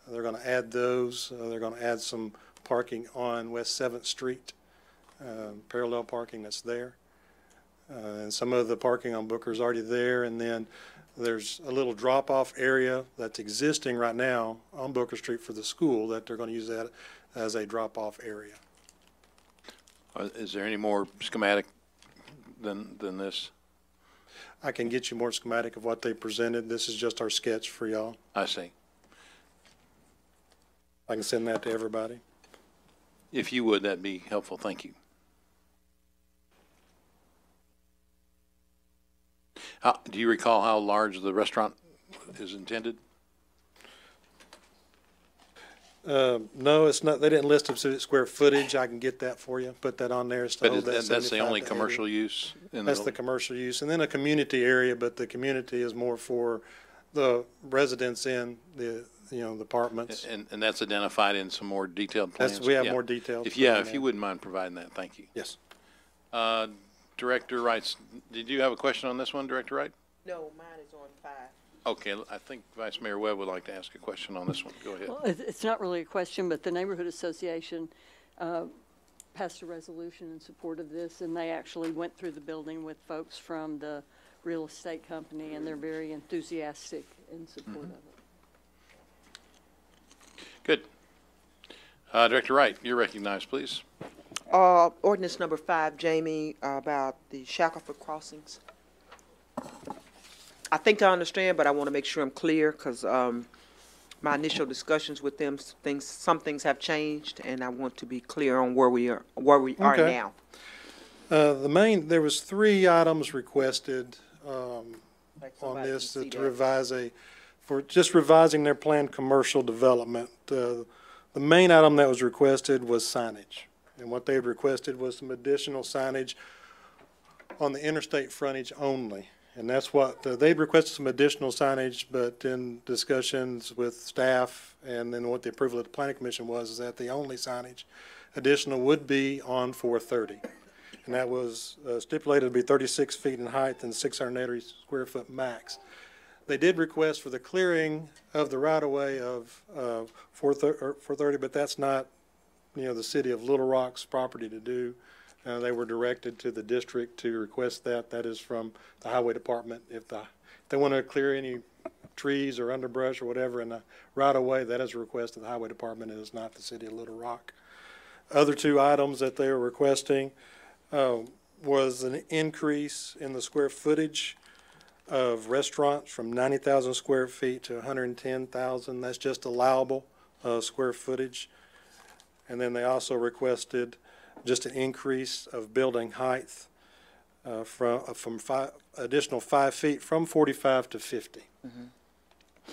[SPEAKER 19] going to add those. They're going to add some parking on West 7th Street, parallel parking that's there. And some of the parking on Booker's already there. And then there's a little drop-off area that's existing right now on Booker Street for the school that they're going to use that as a drop-off area.
[SPEAKER 1] Is there any more schematic than this?
[SPEAKER 19] I can get you more schematic of what they presented. This is just our sketch for y'all.
[SPEAKER 1] I see.
[SPEAKER 19] I can send that to everybody.
[SPEAKER 1] If you would, that'd be helpful. Thank you. Do you recall how large the restaurant is intended?
[SPEAKER 19] No, it's not, they didn't list specific square footage. I can get that for you, put that on there.
[SPEAKER 1] But that's the only commercial use in the
[SPEAKER 19] That's the commercial use. And then a community area, but the community is more for the residents in the, the apartments.
[SPEAKER 1] And that's identified in some more detailed plans?
[SPEAKER 19] We have
[SPEAKER 1] Yeah.
[SPEAKER 19] more details.
[SPEAKER 1] If you wouldn't mind providing that, thank you.
[SPEAKER 19] Yes.
[SPEAKER 1] Director Wright, did you have a question on this one, Director Wright?
[SPEAKER 18] No, mine is on 5.
[SPEAKER 1] Okay, I think Vice Mayor Webb would like to ask a question on this one. Go ahead.
[SPEAKER 20] Well, it's not really a question, but the Neighborhood Association passed a resolution in support of this, and they actually went through the building with folks from the real estate company, and they're very enthusiastic in support of it.
[SPEAKER 1] Good. Director Wright, you're recognized, please.
[SPEAKER 18] Ordinance number 5, Jamie, about the Shackelford crossings. I think I understand, but I want to make sure I'm clear because my initial discussions with them, some things have changed, and I want to be clear on where we are
[SPEAKER 19] Okay.
[SPEAKER 18] now.
[SPEAKER 19] There was 3 items requested on this to revise revising their planned commercial development. The main item that was requested was signage. And what they had requested was some additional signage on the interstate frontage only. And that's what, they'd requested some additional signage, but in discussions with staff and then what the approval of the planning commission was, is that the only signage additional would be on 430. And that was stipulated to be 36 feet in height and 680 square foot max. They did request for the clearing of the right-of-way of 430, but that's not, the city of Little Rock's property to do. They were directed to the district to request that. That is from the highway department. If they want to clear any trees or underbrush or whatever in the right-of-way, that is a request of the highway department. It is not the city of Little Rock. Other 2 items that they were requesting was an increase in the square footage of restaurants from 90,000 square feet to 110,000. That's just allowable square footage. And then they also requested just an increase of building height from additional 5 feet from 45 to 50.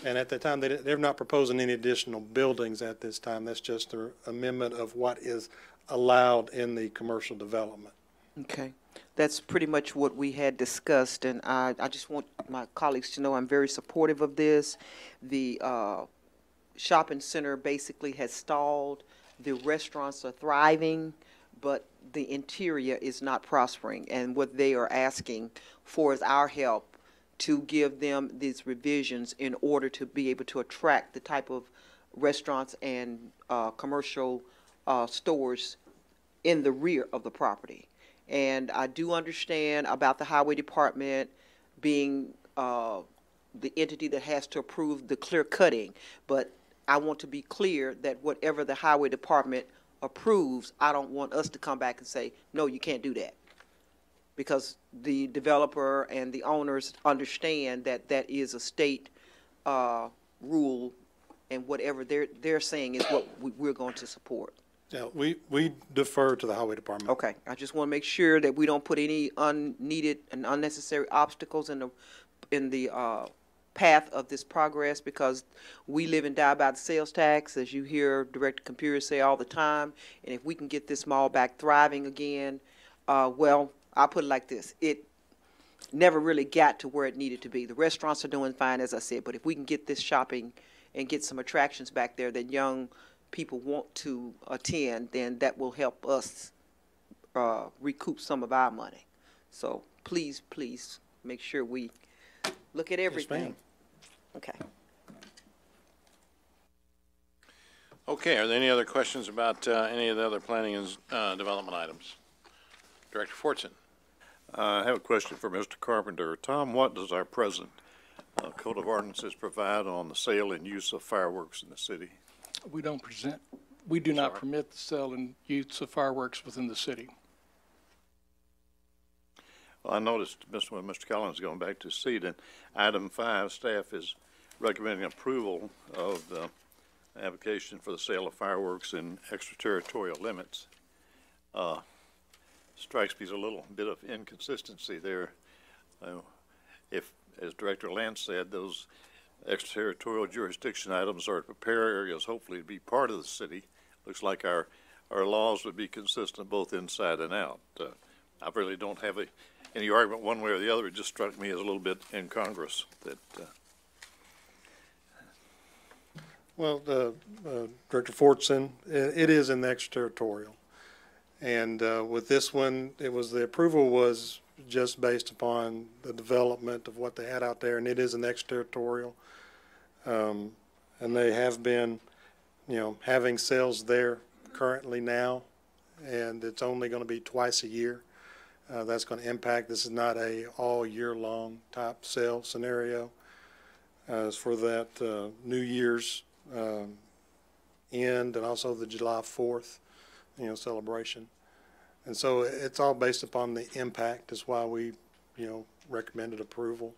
[SPEAKER 19] And at the time, they're not proposing any additional buildings at this time. That's just an amendment of what is allowed in the commercial development.
[SPEAKER 18] Okay. That's pretty much what we had discussed, and I just want my colleagues to know I'm very supportive of this. The shopping center basically has stalled. The restaurants are thriving, but the interior is not prospering. And what they are asking for is our help to give them these revisions in order to be able to attract the type of restaurants and commercial stores in the rear of the property. And I do understand about the highway department being the entity that has to approve the clear cutting, but I want to be clear that whatever the highway department approves, I don't want us to come back and say, no, you can't do that. Because the developer and the owners understand that that is a state rule, and whatever they're saying is what we're going to support.
[SPEAKER 19] Yeah, we defer to the highway department.
[SPEAKER 18] Okay, I just want to make sure that we don't put any unneeded and unnecessary obstacles in the path of this progress, because we live and die by the sales tax, as you hear Director Computer say all the time. And if we can get this mall back thriving again, well, I'll put it like this: it never really got to where it needed to be. The restaurants are doing fine, as I said, but if we can get this shopping and get some attractions back there that young people want to attend, then that will help us recoup some of our money. So please make sure we look at everything.
[SPEAKER 19] Yes, ma'am.
[SPEAKER 18] Okay.
[SPEAKER 1] Okay, are there any other questions about any of the other planning and development items? Director Fortson.
[SPEAKER 21] I have a question for Mr. Carpenter. Tom, what does our present Code of Ordinances provide on the sale and use of fireworks in the city?
[SPEAKER 16] We do not permit the sale and use of fireworks within the city.
[SPEAKER 21] Well, I noticed when Mr. Collins going back to seat, in item 5, staff is recommending approval of the application for the sale of fireworks in extraterritorial limits. Strikes me as a little bit of inconsistency there. If, as Director Lance said, those extraterritorial jurisdiction items are to prepare areas hopefully to be part of the city. Looks like our laws would be consistent both inside and out. I really don't have any argument one way or the other. It just struck me as a little bit incongruous that.
[SPEAKER 19] Well, Director Fortson, it is in the extraterritorial. And with this one, the approval was just based upon the development of what they had out there, and it is an extraterritorial. And they have been, having sales there currently now, and it's only going to be twice a year. That's going to impact. This is not a all year long type sale scenario. As for that New Year's end and also the July 4th, celebration. And so it's all based upon the impact. That's why we, recommended approval.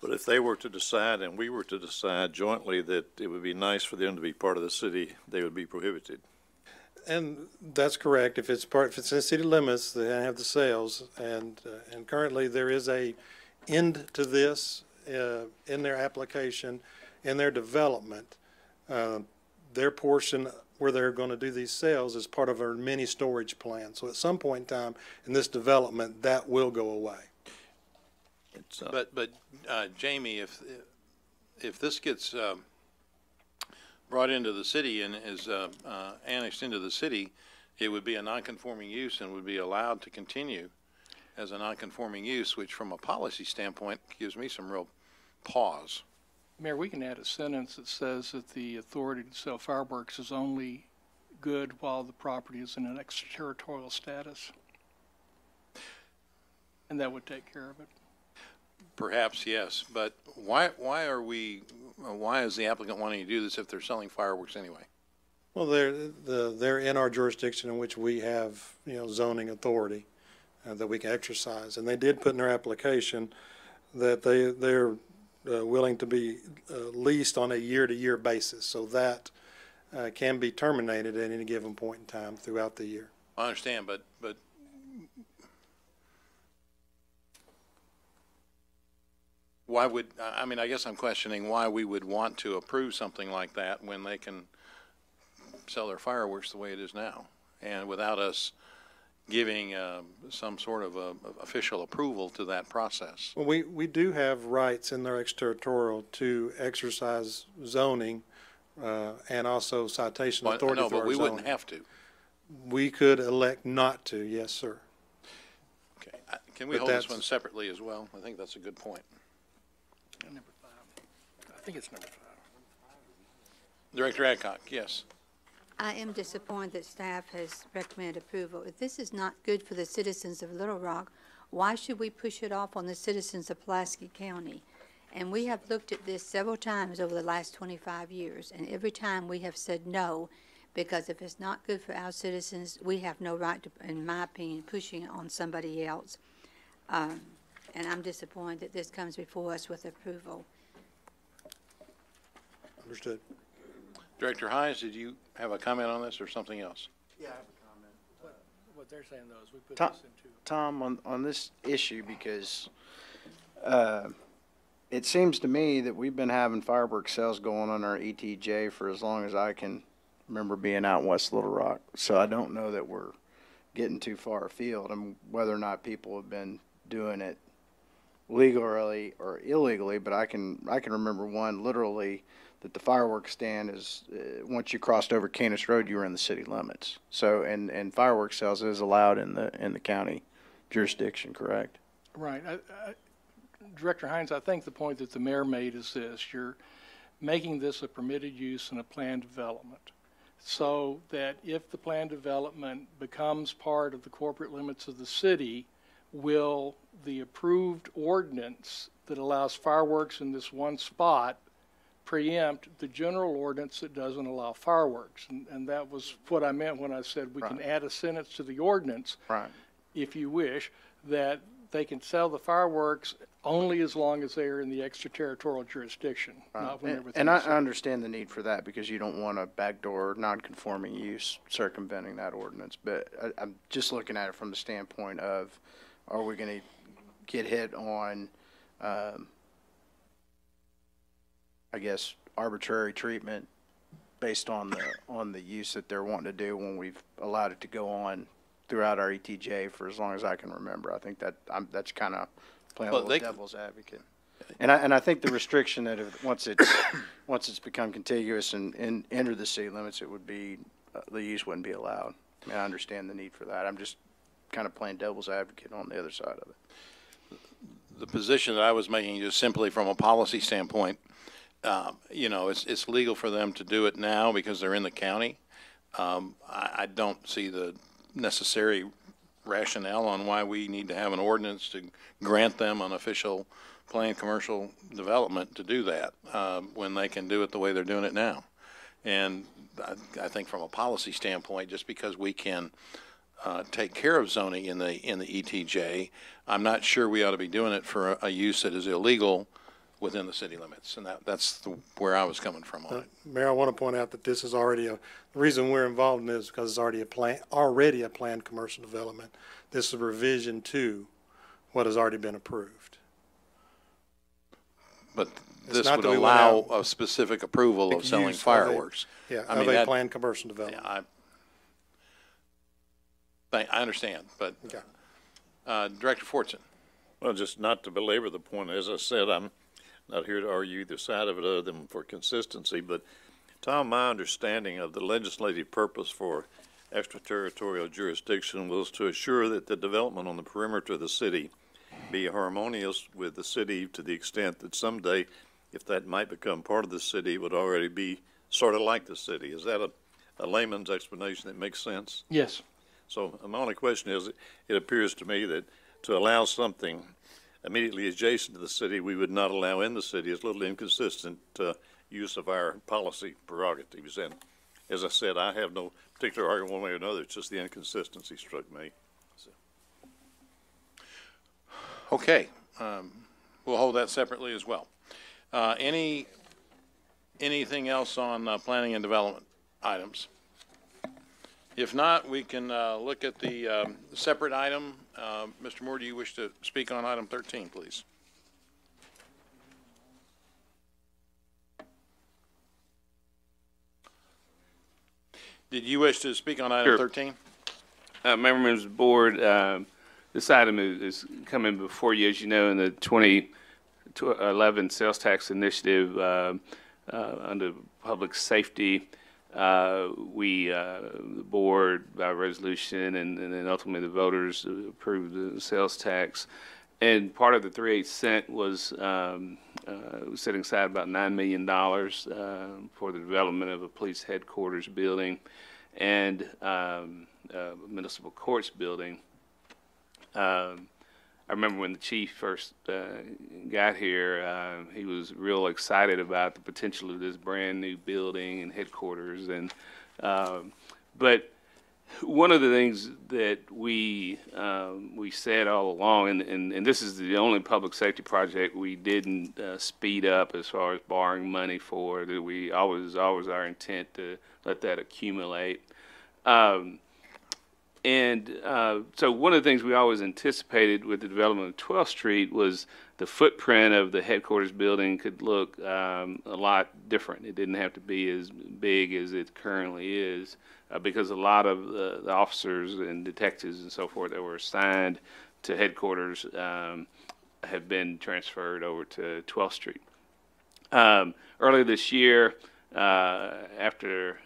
[SPEAKER 21] But if they were to decide and we were to decide jointly that it would be nice for them to be part of the city, they would be prohibited.
[SPEAKER 19] And that's correct. If it's in city limits, they have the sales, and currently there is a end to this in their application, in their development. Their portion where they're going to do these sales is part of our mini storage plan. So at some point in time in this development, that will go away.
[SPEAKER 1] But Jamie, if this gets brought into the city and is annexed into the city, it would be a non-conforming use and would be allowed to continue as a non-conforming use, which from a policy standpoint gives me some real pause.
[SPEAKER 16] Mayor, we can add a sentence that says that the authority to sell fireworks is only good while the property is in an extraterritorial status. And that would take care of it.
[SPEAKER 1] Perhaps, yes, but why is the applicant wanting to do this if they're selling fireworks anyway?
[SPEAKER 19] Well, they're in our jurisdiction in which we have, zoning authority that we can exercise. And they did put in their application that they're willing to be leased on a year-to-year basis. So that can be terminated at any given point in time throughout the year.
[SPEAKER 1] I understand, but why would, I guess I'm questioning why we would want to approve something like that when they can sell their fireworks the way it is now and without us giving some sort of official approval to that process.
[SPEAKER 19] Well, we do have rights in their extraterritorial to exercise zoning and also citation authority
[SPEAKER 1] no,
[SPEAKER 19] for
[SPEAKER 1] but
[SPEAKER 19] our
[SPEAKER 1] we
[SPEAKER 19] zoning.
[SPEAKER 1] wouldn't have to.
[SPEAKER 19] We could elect not to, yes, sir.
[SPEAKER 1] Okay. Can we hold this one separately as well? I think that's a good point.
[SPEAKER 16] Number 5. I think it's number 5.
[SPEAKER 1] Director Adcock, yes.
[SPEAKER 14] I am disappointed that staff has recommended approval. If this is not good for the citizens of Little Rock, why should we push it off on the citizens of Pulaski County? And we have looked at this several times over the last 25 years, and every time we have said no, because if it's not good for our citizens, we have no right to, in my opinion, pushing it on somebody else. And I'm disappointed that this comes before us with approval.
[SPEAKER 19] Understood.
[SPEAKER 1] Director Hines, did you have a comment on this or something else?
[SPEAKER 2] Yeah, I have a comment.
[SPEAKER 16] What they're saying, though, is we put
[SPEAKER 2] Tom,
[SPEAKER 16] this into...
[SPEAKER 2] Tom, on this issue, because it seems to me that we've been having fireworks sales going on our ETJ for as long as I can remember being out in West Little Rock. So I don't know that we're getting too far afield and whether or not people have been doing it legally or illegally, but I can remember one literally that the fireworks stand is once you crossed over Canis Road, you were in the city limits. So and fireworks sales is allowed in the county jurisdiction, correct?
[SPEAKER 16] Right. Director Hines, I think the point that the mayor made is this: you're making this a permitted use in a planned development, so that if the planned development becomes part of the corporate limits of the city, will the approved ordinance that allows fireworks in this one spot preempt the general ordinance that doesn't allow fireworks? And that was what I meant when I said we can add a sentence to the ordinance, if you wish, that they can sell the fireworks only as long as they are in the extraterritorial jurisdiction. Not when they're within
[SPEAKER 2] And
[SPEAKER 16] the
[SPEAKER 2] I
[SPEAKER 16] city.
[SPEAKER 2] understand the need for that because you don't want a backdoor non-conforming use circumventing that ordinance. But I'm just looking at it from the standpoint of, are we going to get hit on I guess, arbitrary treatment based on the use that they're wanting to do when we've allowed it to go on throughout our ETJ for as long as I can remember. I think that's kind of playing a little devil's advocate. And I think the restriction that once it's become contiguous and enter the city limits, it would be the use wouldn't be allowed. I mean, I understand the need for that. I'm just kind of playing devil's advocate on the other side of it.
[SPEAKER 1] The position that I was making just simply from a policy standpoint, you know, it's legal for them to do it now because they're in the county. I don't see the necessary rationale on why we need to have an ordinance to grant them an official planned commercial development to do that when they can do it the way they're doing it now. And I think from a policy standpoint, just because we can take care of zoning in the ETJ, I'm not sure we ought to be doing it for a use that is illegal within the city limits, and that's where I was coming from on it.
[SPEAKER 19] Mayor, I want to point out that this is already the reason we're involved in this is because it's already a planned commercial development. This is a revision to what has already been approved.
[SPEAKER 1] But this would allow a specific approval of selling fireworks.
[SPEAKER 19] I mean, a planned commercial development.
[SPEAKER 1] Yeah, I understand, but Director Fortson.
[SPEAKER 21] Well, just not to belabor the point, as I said, I'm not here to argue either side of it other than for consistency, but Tom, my understanding of the legislative purpose for extraterritorial jurisdiction was to assure that the development on the perimeter of the city be harmonious with the city to the extent that someday, if that might become part of the city, it would already be sort of like the city. Is that a layman's explanation that makes sense?
[SPEAKER 16] Yes.
[SPEAKER 21] So my only question is, it appears to me that to allow something immediately adjacent to the city we would not allow in the city is a little inconsistent use of our policy prerogatives. And as I said, I have no particular argument one way or another. It's just the inconsistency struck me. So.
[SPEAKER 1] Okay. We'll hold that separately as well. Anything else on planning and development items? If not, we can look at the separate item. Mr. Moore, do you wish to speak on item 13, please? Did you wish to speak on item 13?
[SPEAKER 9] Members of the board, this item is coming before you, as you know, in the 2011 sales tax initiative under public safety. The board by resolution and then ultimately the voters approved the sales tax. And part of the 3/8 cent was setting aside about $9 million for the development of a police headquarters building and municipal courts building. I remember when the chief first got here, he was real excited about the potential of this brand new building and headquarters. And but one of the things that we said all along, and this is the only public safety project we didn't speed up as far as borrowing money for, that we always our intent to let that accumulate. So one of the things we always anticipated with the development of 12th Street was the footprint of the headquarters building could look a lot different. It didn't have to be as big as it currently is because a lot of the officers and detectives and so forth that were assigned to headquarters have been transferred over to 12th Street. Earlier this year, after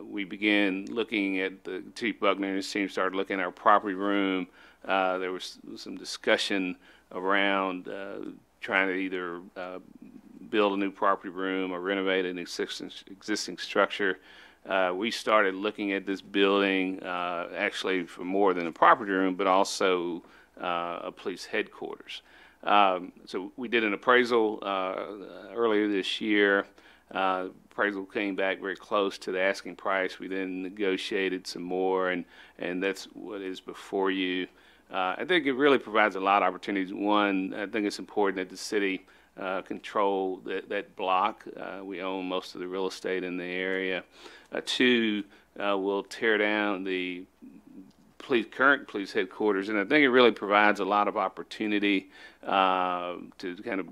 [SPEAKER 9] we began looking at the Chief Buckner and his team started looking at our property room, there was some discussion around trying to either build a new property room or renovate an existing structure. We started looking at this building actually for more than a property room, but also a police headquarters. So we did an appraisal earlier this year. Appraisal came back very close to the asking price. We then negotiated some more, and that's what is before you. I think it really provides a lot of opportunities. One, I think it's important that the city control that block. We own most of the real estate in the area. Two, we'll tear down the current police headquarters, and I think it really provides a lot of opportunity to kind of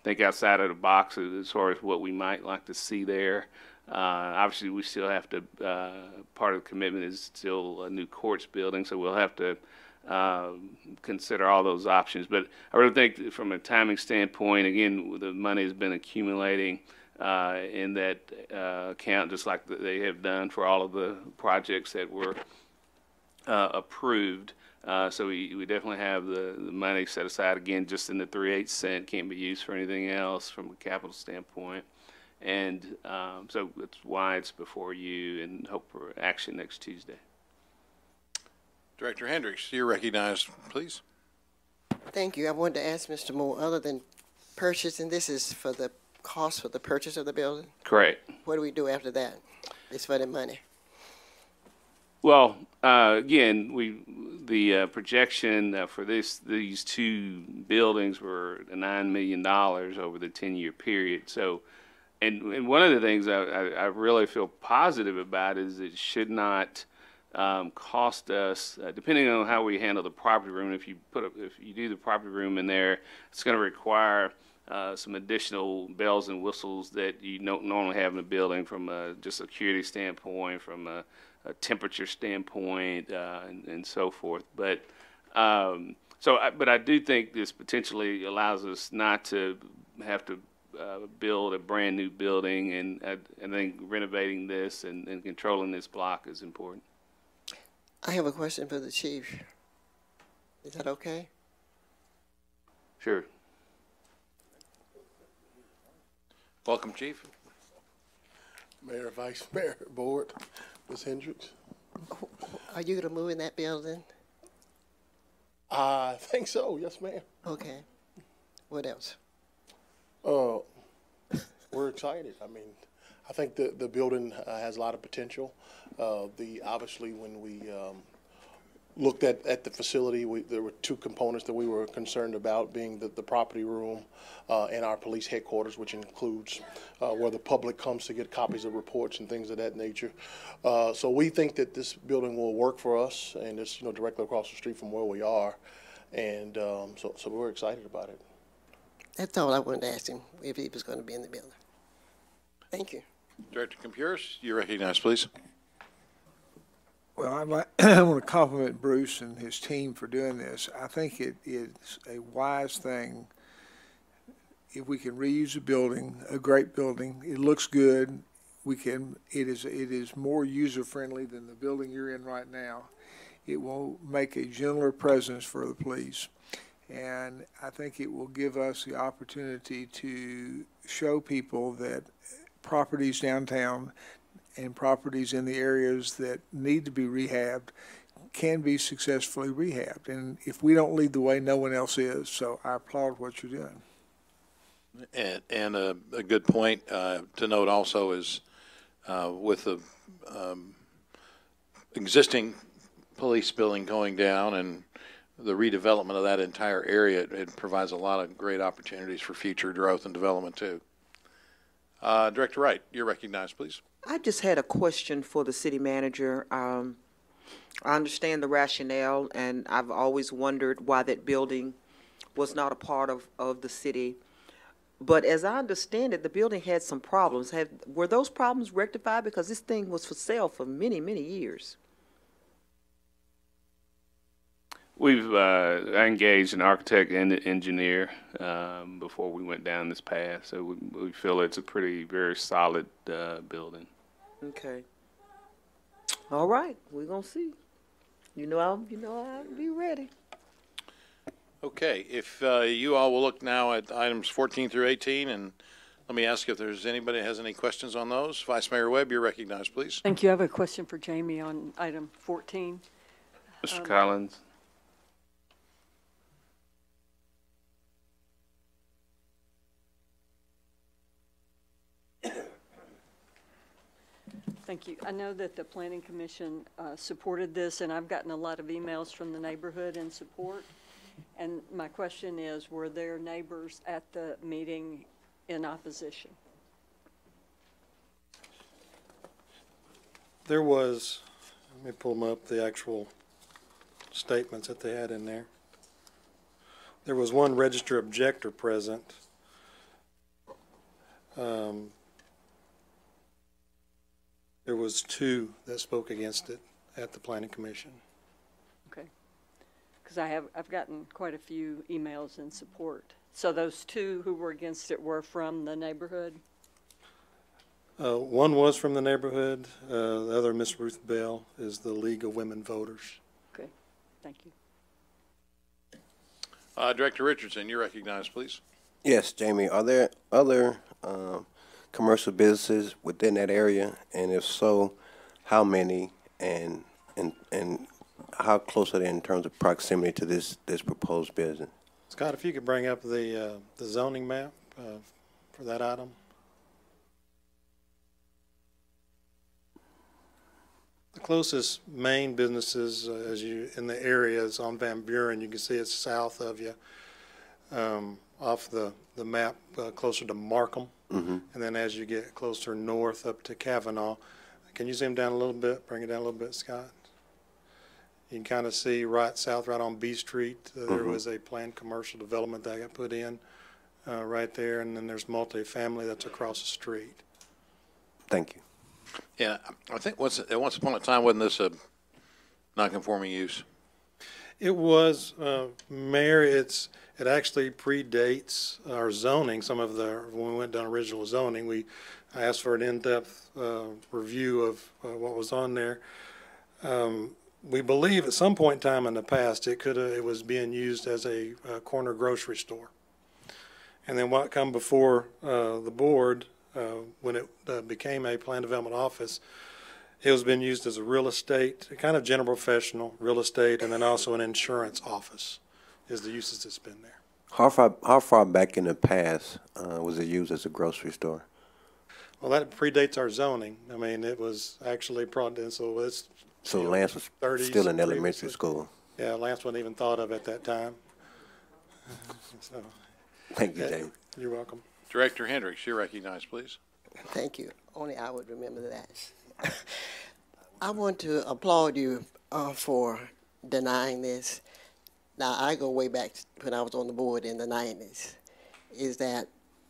[SPEAKER 9] think outside of the box as far as what we might like to see there. Obviously, we still have to, part of the commitment is still a new courts building, so we'll have to consider all those options. But I really think from a timing standpoint, again, the money has been accumulating in that account, just like they have done for all of the projects that were approved. So we definitely have the money set aside, again, just in the 3/8 cent, can't be used for anything else from a capital standpoint. And so that's why it's before you, and hope for action next Tuesday.
[SPEAKER 1] Director Hendricks, you're recognized, please.
[SPEAKER 12] Thank you. I wanted to ask Mr. Moore, other than purchasing, this is for the cost for the purchase of the building?
[SPEAKER 9] Correct.
[SPEAKER 12] What do we do after that? It's for the money.
[SPEAKER 9] Well, again, the projection for these two buildings were $9 million over the 10-year period. So, and one of the things I really feel positive about is it should not cost us, depending on how we handle the property room. If you do the property room in there, it's going to require some additional bells and whistles that you don't normally have in a building, from just a security standpoint, from a temperature standpoint, and so forth. But but I do think this potentially allows us not to have to build a brand new building, and I think renovating this and controlling this block is important.
[SPEAKER 12] I have a question for the chief. Is that okay?
[SPEAKER 9] Sure.
[SPEAKER 1] Welcome, Chief.
[SPEAKER 3] Mayor, Vice Mayor, Board, Ms. Hendricks.
[SPEAKER 12] Are you going to move in that building?
[SPEAKER 3] I think so, yes, ma'am.
[SPEAKER 12] Okay. What else?
[SPEAKER 3] We're excited. I mean, I think the building has a lot of potential. Obviously, when we looked at the facility, there were two components that we were concerned about, being the property room and our police headquarters, which includes where the public comes to get copies of reports and things of that nature. So we think that this building will work for us, and it's directly across the street from where we are, and so we're excited about it.
[SPEAKER 12] That's all I wanted to ask him, if he was going to be in the building. Thank you.
[SPEAKER 1] Director Compures, you're recognized, please.
[SPEAKER 11] Well, I want to compliment Bruce and his team for doing this. I think it is a wise thing if we can reuse a building, a great building. It looks good. It is more user friendly than the building you're in right now. It will make a gentler presence for the police, and I think it will give us the opportunity to show people that properties downtown and properties in the areas that need to be rehabbed can be successfully rehabbed. And if we don't lead the way, no one else is. So I applaud what you're doing.
[SPEAKER 1] And a good point to note also is with the existing police building going down and the redevelopment of that entire area, it provides a lot of great opportunities for future growth and development too. Director Wright, you're recognized, please.
[SPEAKER 18] I just had a question for the city manager. I understand the rationale, and I've always wondered why that building was not a part of the city. But as I understand it, the building had some problems. Were those problems rectified? Because this thing was for sale for many, many years.
[SPEAKER 9] We've engaged an architect and an engineer before we went down this path, so we feel it's a very solid building.
[SPEAKER 18] Okay. All right, we're gonna see. I'll be ready.
[SPEAKER 1] Okay, if you all will look now at items 14 through 18, and let me ask if there's anybody that has any questions on those. Vice Mayor Webb, you're recognized, please.
[SPEAKER 20] Thank you. I have a question for Jamie on item 14.
[SPEAKER 9] Mr. Collins.
[SPEAKER 20] Thank you. I know that the Planning Commission supported this, and I've gotten a lot of emails from the neighborhood in support. And my question is, were there neighbors at the meeting in opposition?
[SPEAKER 19] There was, let me pull them up, the actual statements that they had in there. There was one registered objector present. There was 2 that spoke against it at the Planning Commission.
[SPEAKER 20] Okay. Because I've gotten quite a few emails in support. So those 2 who were against it were from the neighborhood?
[SPEAKER 19] One was from the neighborhood. The other, Miss Ruth Bell, is the League of Women Voters.
[SPEAKER 20] Okay, thank you.
[SPEAKER 1] Director Richardson, you're recognized, please.
[SPEAKER 13] Yes, Jamie, are there other commercial businesses within that area? And if so, how many and how close are they in terms of proximity to this proposed business?
[SPEAKER 19] Scott, if you could bring up the zoning map for that item. The closest main businesses as you in the area is on Van Buren. You can see it's south of you, off the map, closer to Markham.
[SPEAKER 13] Mm-hmm.
[SPEAKER 19] And then as you get closer north up to Kavanaugh, can you zoom down a little bit? Bring it down a little bit, Scott. You can kind of see right south, right on B Street, there was a planned commercial development that got put in right there, and then there's multifamily that's across the street.
[SPEAKER 13] Thank you.
[SPEAKER 1] Yeah, I think once upon a time, wasn't this a non-conforming use?
[SPEAKER 19] It was, Mayor, it actually predates our zoning. When we went down original zoning, I asked for an in-depth review of what was on there. We believe at some point in time in the past, it was being used as a corner grocery store. And then what come before the board, when it became a plan development office, it was being used as a real estate, kind of general professional, real estate, and then also an insurance office is the uses that's been there.
[SPEAKER 13] How far back in the past was it used as a grocery store?
[SPEAKER 19] Well, that predates our zoning. I mean, it was actually brought in, so it's...
[SPEAKER 13] So Lance was still in elementary school?
[SPEAKER 19] Yeah, Lance wasn't even thought of at that time. So,
[SPEAKER 13] thank you, Jamie.
[SPEAKER 19] You're welcome.
[SPEAKER 1] Director Hendricks, you're recognized, please.
[SPEAKER 12] Thank you. Only I would remember that. I want to applaud you for denying this. Now, I go way back when I was on the board in the 90s, is that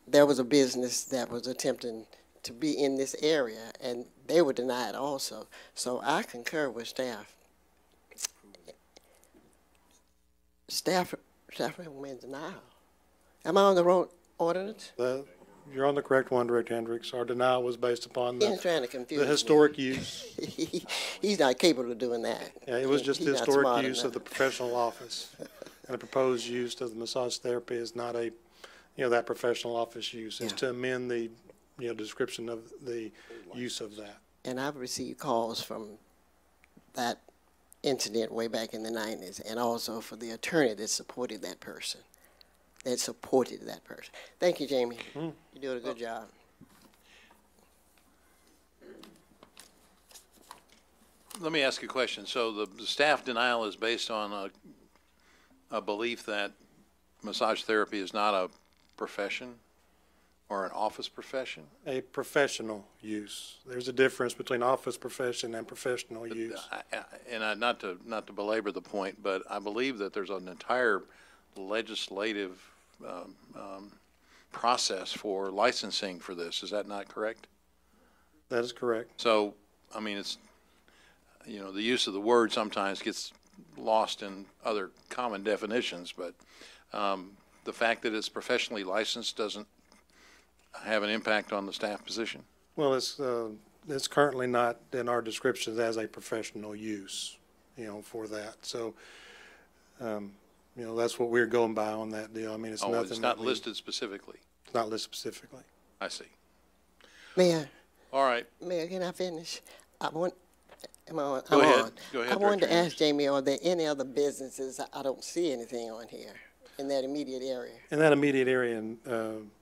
[SPEAKER 12] there was a business that was attempting to be in this area, and they were denied also. So I concur with staff. Staff recommends denial. Am I on the wrong ordinance?
[SPEAKER 19] You're on the correct one, Director Hendricks. Our denial was based upon
[SPEAKER 12] He's trying to confuse
[SPEAKER 19] the historic use.
[SPEAKER 12] He's not capable of doing that.
[SPEAKER 19] Yeah, it was just
[SPEAKER 12] He's
[SPEAKER 19] the
[SPEAKER 12] not
[SPEAKER 19] historic
[SPEAKER 12] smart
[SPEAKER 19] use
[SPEAKER 12] enough.
[SPEAKER 19] of the professional office. And the proposed use of the massage therapy is not that professional office use. It's to amend the, description of the use of that.
[SPEAKER 12] And I've received calls from that incident way back in the 90s, and also for the attorney that supported that person. Thank you, Jamie. You're doing a good job.
[SPEAKER 1] Let me ask you a question. So the staff denial is based on a belief that massage therapy is not a profession or an office profession?
[SPEAKER 19] A professional use. There's a difference between office profession and professional use.
[SPEAKER 1] And not to belabor the point, but I believe that there's an entire legislative process for licensing for this. Is that not correct?
[SPEAKER 19] That is correct.
[SPEAKER 1] So, I mean, it's, the use of the word sometimes gets lost in other common definitions, but the fact that it's professionally licensed doesn't have an impact on the staff position?
[SPEAKER 19] Well, it's currently not in our descriptions as a professional use, for that. So, that's what we're going by on that deal. I mean, it's nothing.
[SPEAKER 1] It's not listed specifically.
[SPEAKER 19] It's not listed specifically.
[SPEAKER 1] I see.
[SPEAKER 12] Mayor.
[SPEAKER 1] All right.
[SPEAKER 12] Mayor, can I finish? Am I on?
[SPEAKER 1] Go ahead.
[SPEAKER 12] On.
[SPEAKER 1] Go ahead.
[SPEAKER 12] I wanted
[SPEAKER 1] Director
[SPEAKER 12] to ask Jamie, are there any other businesses? I don't see anything on here in that immediate area.
[SPEAKER 19] In that immediate area,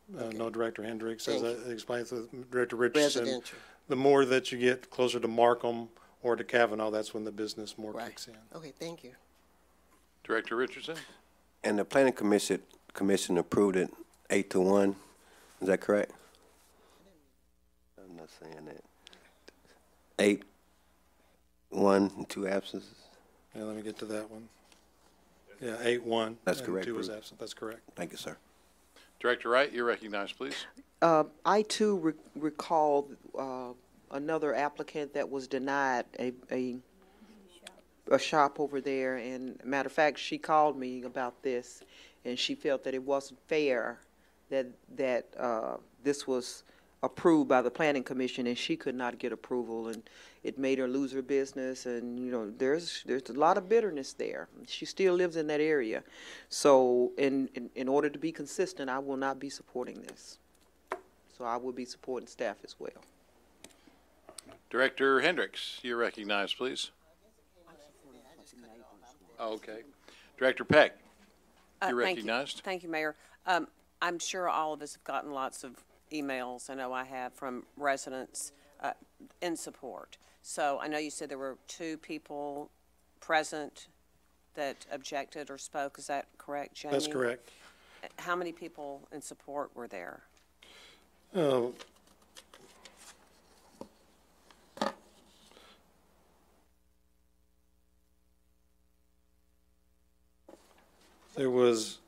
[SPEAKER 19] no, Director Hendricks, as I explained to Director Richardson,
[SPEAKER 12] Residential.
[SPEAKER 19] the more that you get closer to Markham or to Kavanaugh, that's when the business more kicks in.
[SPEAKER 12] Okay, thank you.
[SPEAKER 1] Director Richardson?
[SPEAKER 13] And the planning commission approved it 8-1. Is that correct? I'm not saying that. 8-1 and 2 absences.
[SPEAKER 19] Yeah, let me get to that one. Yeah, 8-1.
[SPEAKER 13] That's
[SPEAKER 19] and
[SPEAKER 13] correct,
[SPEAKER 19] 2 was
[SPEAKER 13] Bruce.
[SPEAKER 19] absent. That's correct.
[SPEAKER 13] Thank you, sir.
[SPEAKER 1] Director Wright, you're recognized, please.
[SPEAKER 18] I too recall another applicant that was denied a shop over there, and matter of fact, she called me about this, and she felt that it wasn't fair that this was approved by the planning commission, and she could not get approval, and it made her lose her business, and you know there's a lot of bitterness there. She still lives in that area, so in order to be consistent, I will not be supporting this. So I will be supporting staff as well.
[SPEAKER 1] Director Hendricks, you're recognized, please. Oh, okay. Director Peck, you're recognized.
[SPEAKER 17] Thank you, Mayor. I'm sure all of us have gotten lots of emails, I know I have, from residents in support. So I know you said there were 2 people present that objected or spoke. Is that correct, Jamie?
[SPEAKER 19] That's correct.
[SPEAKER 17] How many people in support were there?
[SPEAKER 19] There was,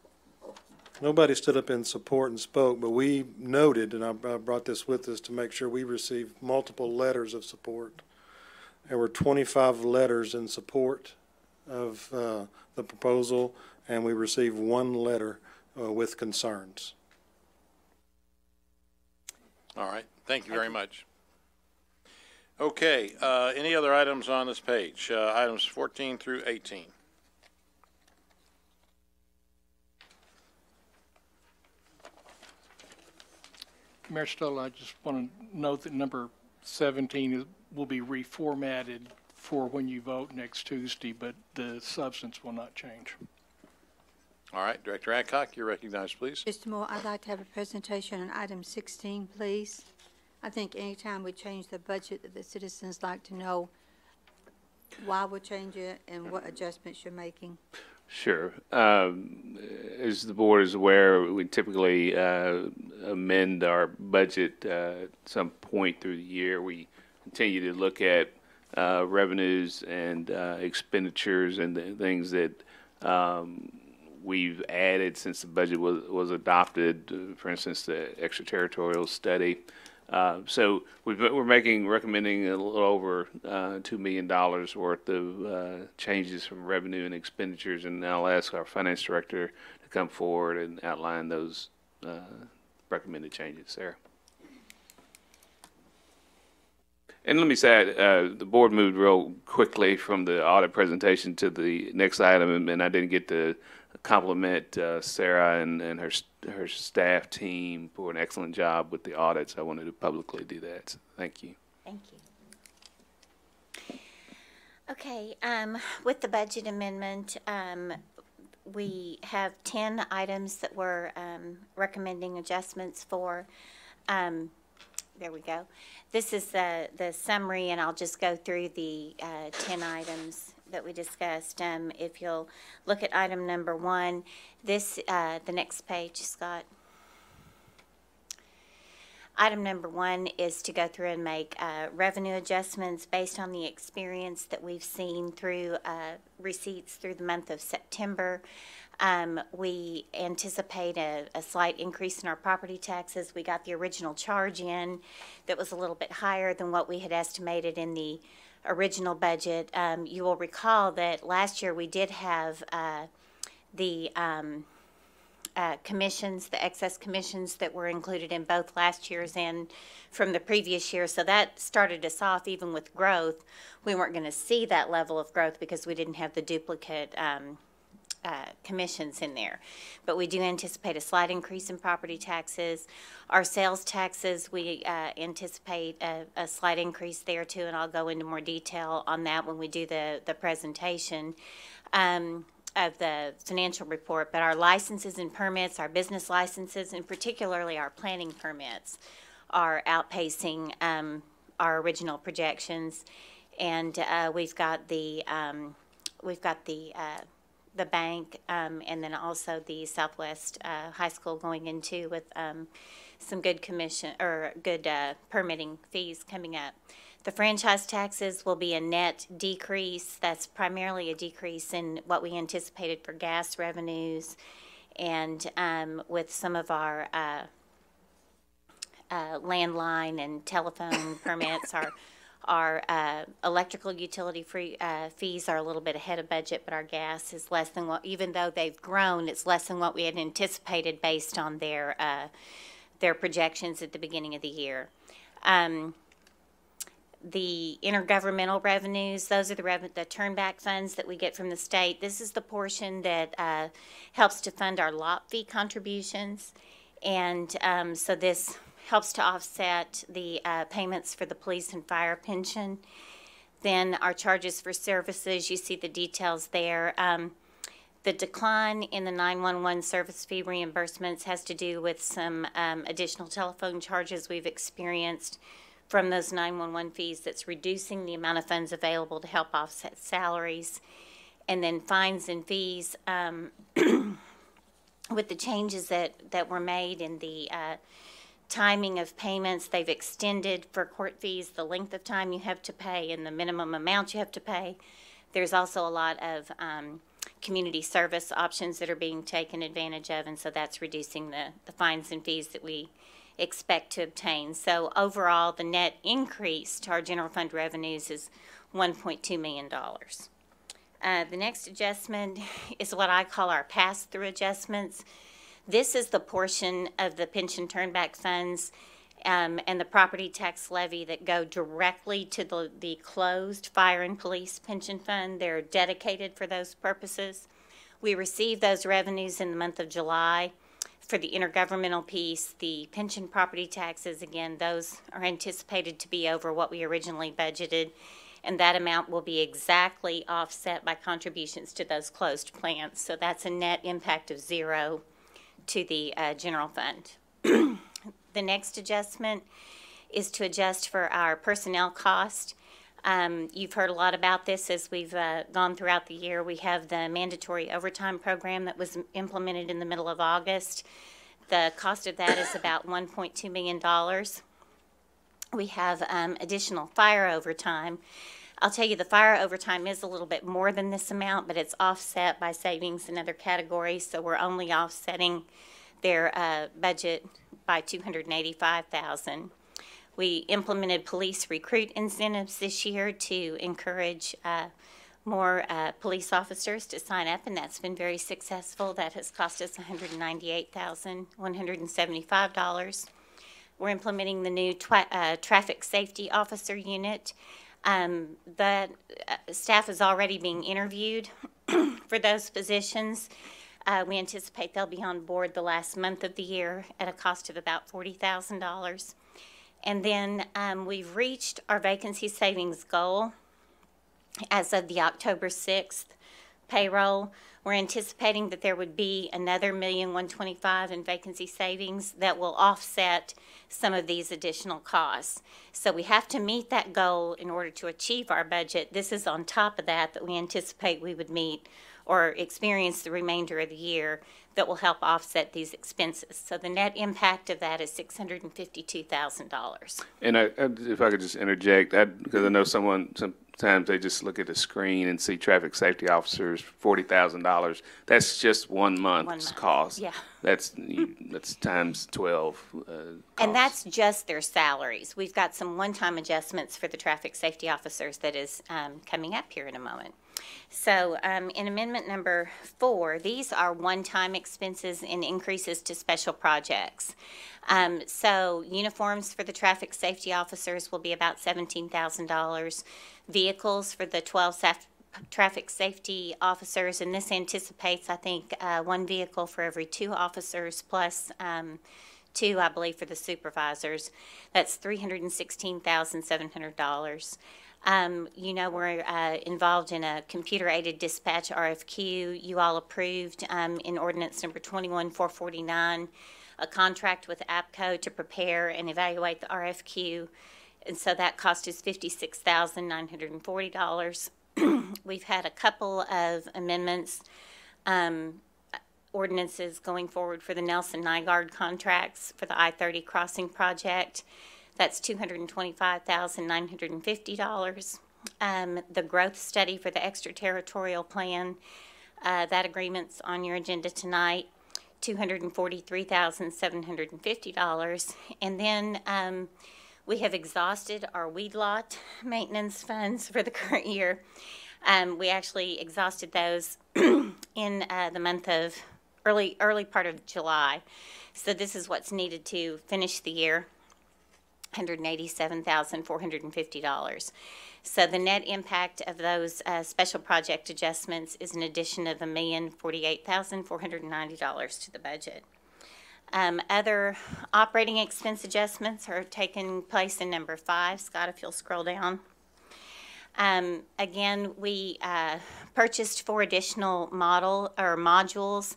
[SPEAKER 19] nobody stood up in support and spoke, but we noted, and I brought this with us to make sure we received multiple letters of support. There were 25 letters in support of the proposal, and we received 1 letter with concerns.
[SPEAKER 1] All right. Thank you very much. Okay. Any other items on this page? Items 14 through 18.
[SPEAKER 16] Mayor Stoll, I just want to note that number 17 will be reformatted for when you vote next Tuesday, but the substance will not change.
[SPEAKER 1] All right. Director Adcock, you're recognized, please.
[SPEAKER 14] Mr. Moore, I'd like to have a presentation on item 16, please. I think anytime we change the budget, that the citizens like to know why we're changing it and what adjustments you're making.
[SPEAKER 9] Sure. As the board is aware, we typically amend our budget at some point through the year. We continue to look at revenues and expenditures and the things that we've added since the budget was adopted, for instance, the extraterritorial study. So we're recommending a little over $2 million worth of changes from revenue and expenditures, and I'll ask our finance director to come forward and outline those recommended changes. Sarah. And let me say, the board moved real quickly from the audit presentation to the next item, and I didn't get to compliment Sarah and her staff team for an excellent job with the audits. I wanted to publicly do that. So thank you.
[SPEAKER 5] Thank you. Okay, with the budget amendment, we have 10 items that we're recommending adjustments for. There we go. This is the summary, and I'll just go through the 10 items that we discussed. If you'll look at item number 1, this the next page, Scott. Item number 1 is to go through and make revenue adjustments based on the experience that we've seen through receipts through the month of September. We anticipate a slight increase in our property taxes. We got the original charge in that was a little bit higher than what we had estimated in the original budget. You will recall that last year we did have the commissions, the excess commissions that were included in both last year's and from the previous year. So that started us off even with growth. We weren't going to see that level of growth because we didn't have the duplicate commissions in there. But we do anticipate a slight increase in property taxes. Our sales taxes, we anticipate a slight increase there too, and I'll go into more detail on that when we do the presentation of the financial report. But our licenses and permits, our business licenses, and particularly our planning permits, are outpacing our original projections. And we've got the bank, and then also the Southwest High School going into with some good permitting fees coming up. The franchise taxes will be a net decrease. That's primarily a decrease in what we anticipated for gas revenues, and with some of our landline and telephone permits, our electrical utility fees are a little bit ahead of budget, but our gas is less than what, even though they've grown, it's less than what we had anticipated based on their projections at the beginning of the year. The intergovernmental revenues, those are the turnback funds that we get from the state. This is the portion that helps to fund our lot fee contributions. And so this helps to offset the payments for the police and fire pension. Then our charges for services, you see the details there. The decline in the 911 service fee reimbursements has to do with some additional telephone charges we've experienced from those 911 fees. That's reducing the amount of funds available to help offset salaries. And then fines and fees, with the changes that were made in the timing of payments, they've extended for court fees the length of time you have to pay and the minimum amount you have to pay. There's also a lot of community service options that are being taken advantage of, and so that's reducing the fines and fees that we expect to obtain. So overall, the net increase to our general fund revenues is $1.2 million. The next adjustment is what I call our pass-through adjustments. This is the portion of the pension turnback funds and the property tax levy that go directly to the closed fire and police pension fund. They're dedicated for those purposes. We receive those revenues in the month of July. For the intergovernmental piece, the pension property taxes, again, those are anticipated to be over what we originally budgeted, and that amount will be exactly offset by contributions to those closed plants. So that's a net impact of zero to the general fund. The next adjustment is to adjust for our personnel cost. You've heard a lot about this as we've gone throughout the year. We have the mandatory overtime program that was implemented in the middle of August. The cost of that is about $1.2 million. We have additional fire overtime. I'll tell you, the fire overtime is a little bit more than this amount, but it's offset by savings in other categories, so we're only offsetting their budget by $285,000. We implemented police recruit incentives this year to encourage more police officers to sign up, and that's been very successful. That has cost us $198,175. We're implementing the new traffic safety officer unit. The staff is already being interviewed for those positions. We anticipate they'll be on board the last month of the year at a cost of about $40,000. And then we've reached our vacancy savings goal as of the October 6th payroll. We're anticipating that there would be another $1,125,000 in vacancy savings that will offset some of these additional costs. So we have to meet that goal in order to achieve our budget. This is on top of that we anticipate we would meet or experience the remainder of the year that will help offset these expenses. So the net impact of that is $652,000.
[SPEAKER 9] And if I could just interject, because I know sometimes they just look at the screen and see traffic safety officers, $40,000. That's just 1 month's cost.
[SPEAKER 5] Yeah.
[SPEAKER 9] That's times 12.
[SPEAKER 5] And that's just their salaries. We've got some one-time adjustments for the traffic safety officers that is coming up here in a moment. So in amendment number 4, these are one-time expenses and increases to special projects. So uniforms for the traffic safety officers will be about $17,000. Vehicles for the 12 traffic safety officers, and this anticipates, I think, 1 vehicle for every 2 officers plus 2, I believe, for the supervisors. That's $316,700. You know, we're involved in a computer-aided dispatch RFQ. You all approved in ordinance number 21449 a contract with APCO to prepare and evaluate the RFQ. And so that cost is $56,940. We've had a couple of amendments, ordinances going forward for the Nelson Nygaard contracts for the I-30 crossing project. That's $225,950. The growth study for the extraterritorial plan, that agreement's on your agenda tonight, $243,750. And then we have exhausted our weed lot maintenance funds for the current year. We actually exhausted those in the month of early part of July. So this is what's needed to finish the year, $187,450. So the net impact of those special project adjustments is an addition of $1,048,490 to the budget. Other operating expense adjustments are taking place in number 5. Scott, if you'll scroll down. Again, we purchased 4 additional modules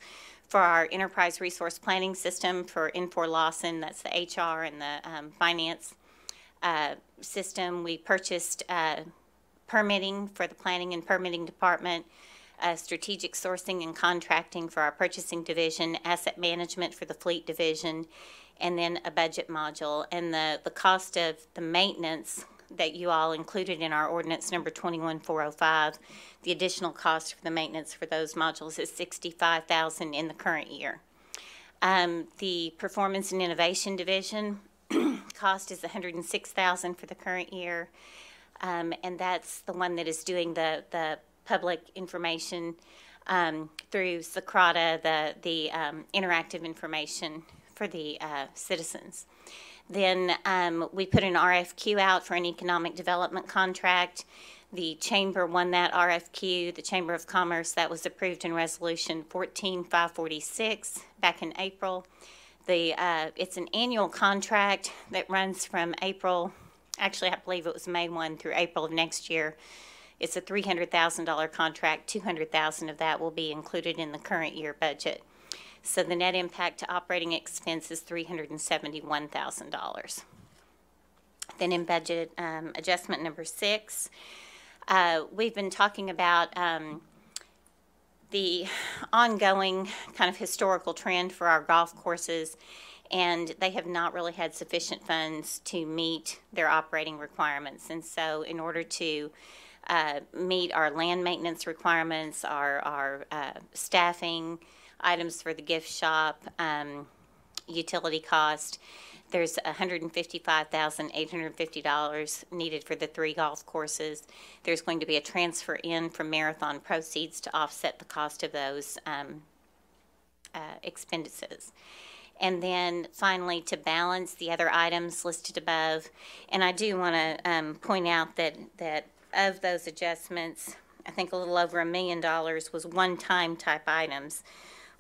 [SPEAKER 5] for our enterprise resource planning system for Infor Lawson. That's the HR and the finance system. We purchased permitting for the planning and permitting department, strategic sourcing and contracting for our purchasing division, asset management for the fleet division, and then a budget module. And the cost of the maintenance that you all included in our ordinance number 21405, the additional cost for the maintenance for those modules is $65,000 in the current year. The performance and innovation division cost is $106,000 for the current year, and that's the one that is doing the public information through Socrata, the interactive information for the citizens. Then we put an RFQ out for an economic development contract. The Chamber won that RFQ. The Chamber of Commerce, that was approved in Resolution 14546 back in April. It's an annual contract that runs from April, actually I believe it was May 1 through April of next year. It's a $300,000 contract. $200,000 of that will be included in the current year budget. So the net impact to operating expense is $371,000. Then in budget adjustment number 6, we've been talking about the ongoing kind of historical trend for our golf courses, and they have not really had sufficient funds to meet their operating requirements. And so in order to meet our land maintenance requirements, our staffing, items for the gift shop, utility cost, there's $155,850 needed for the 3 golf courses. There's going to be a transfer in from Marathon proceeds to offset the cost of those expenses. And then finally, to balance the other items listed above, and I do want to point out that of those adjustments, I think a little over $1 million was one-time type items.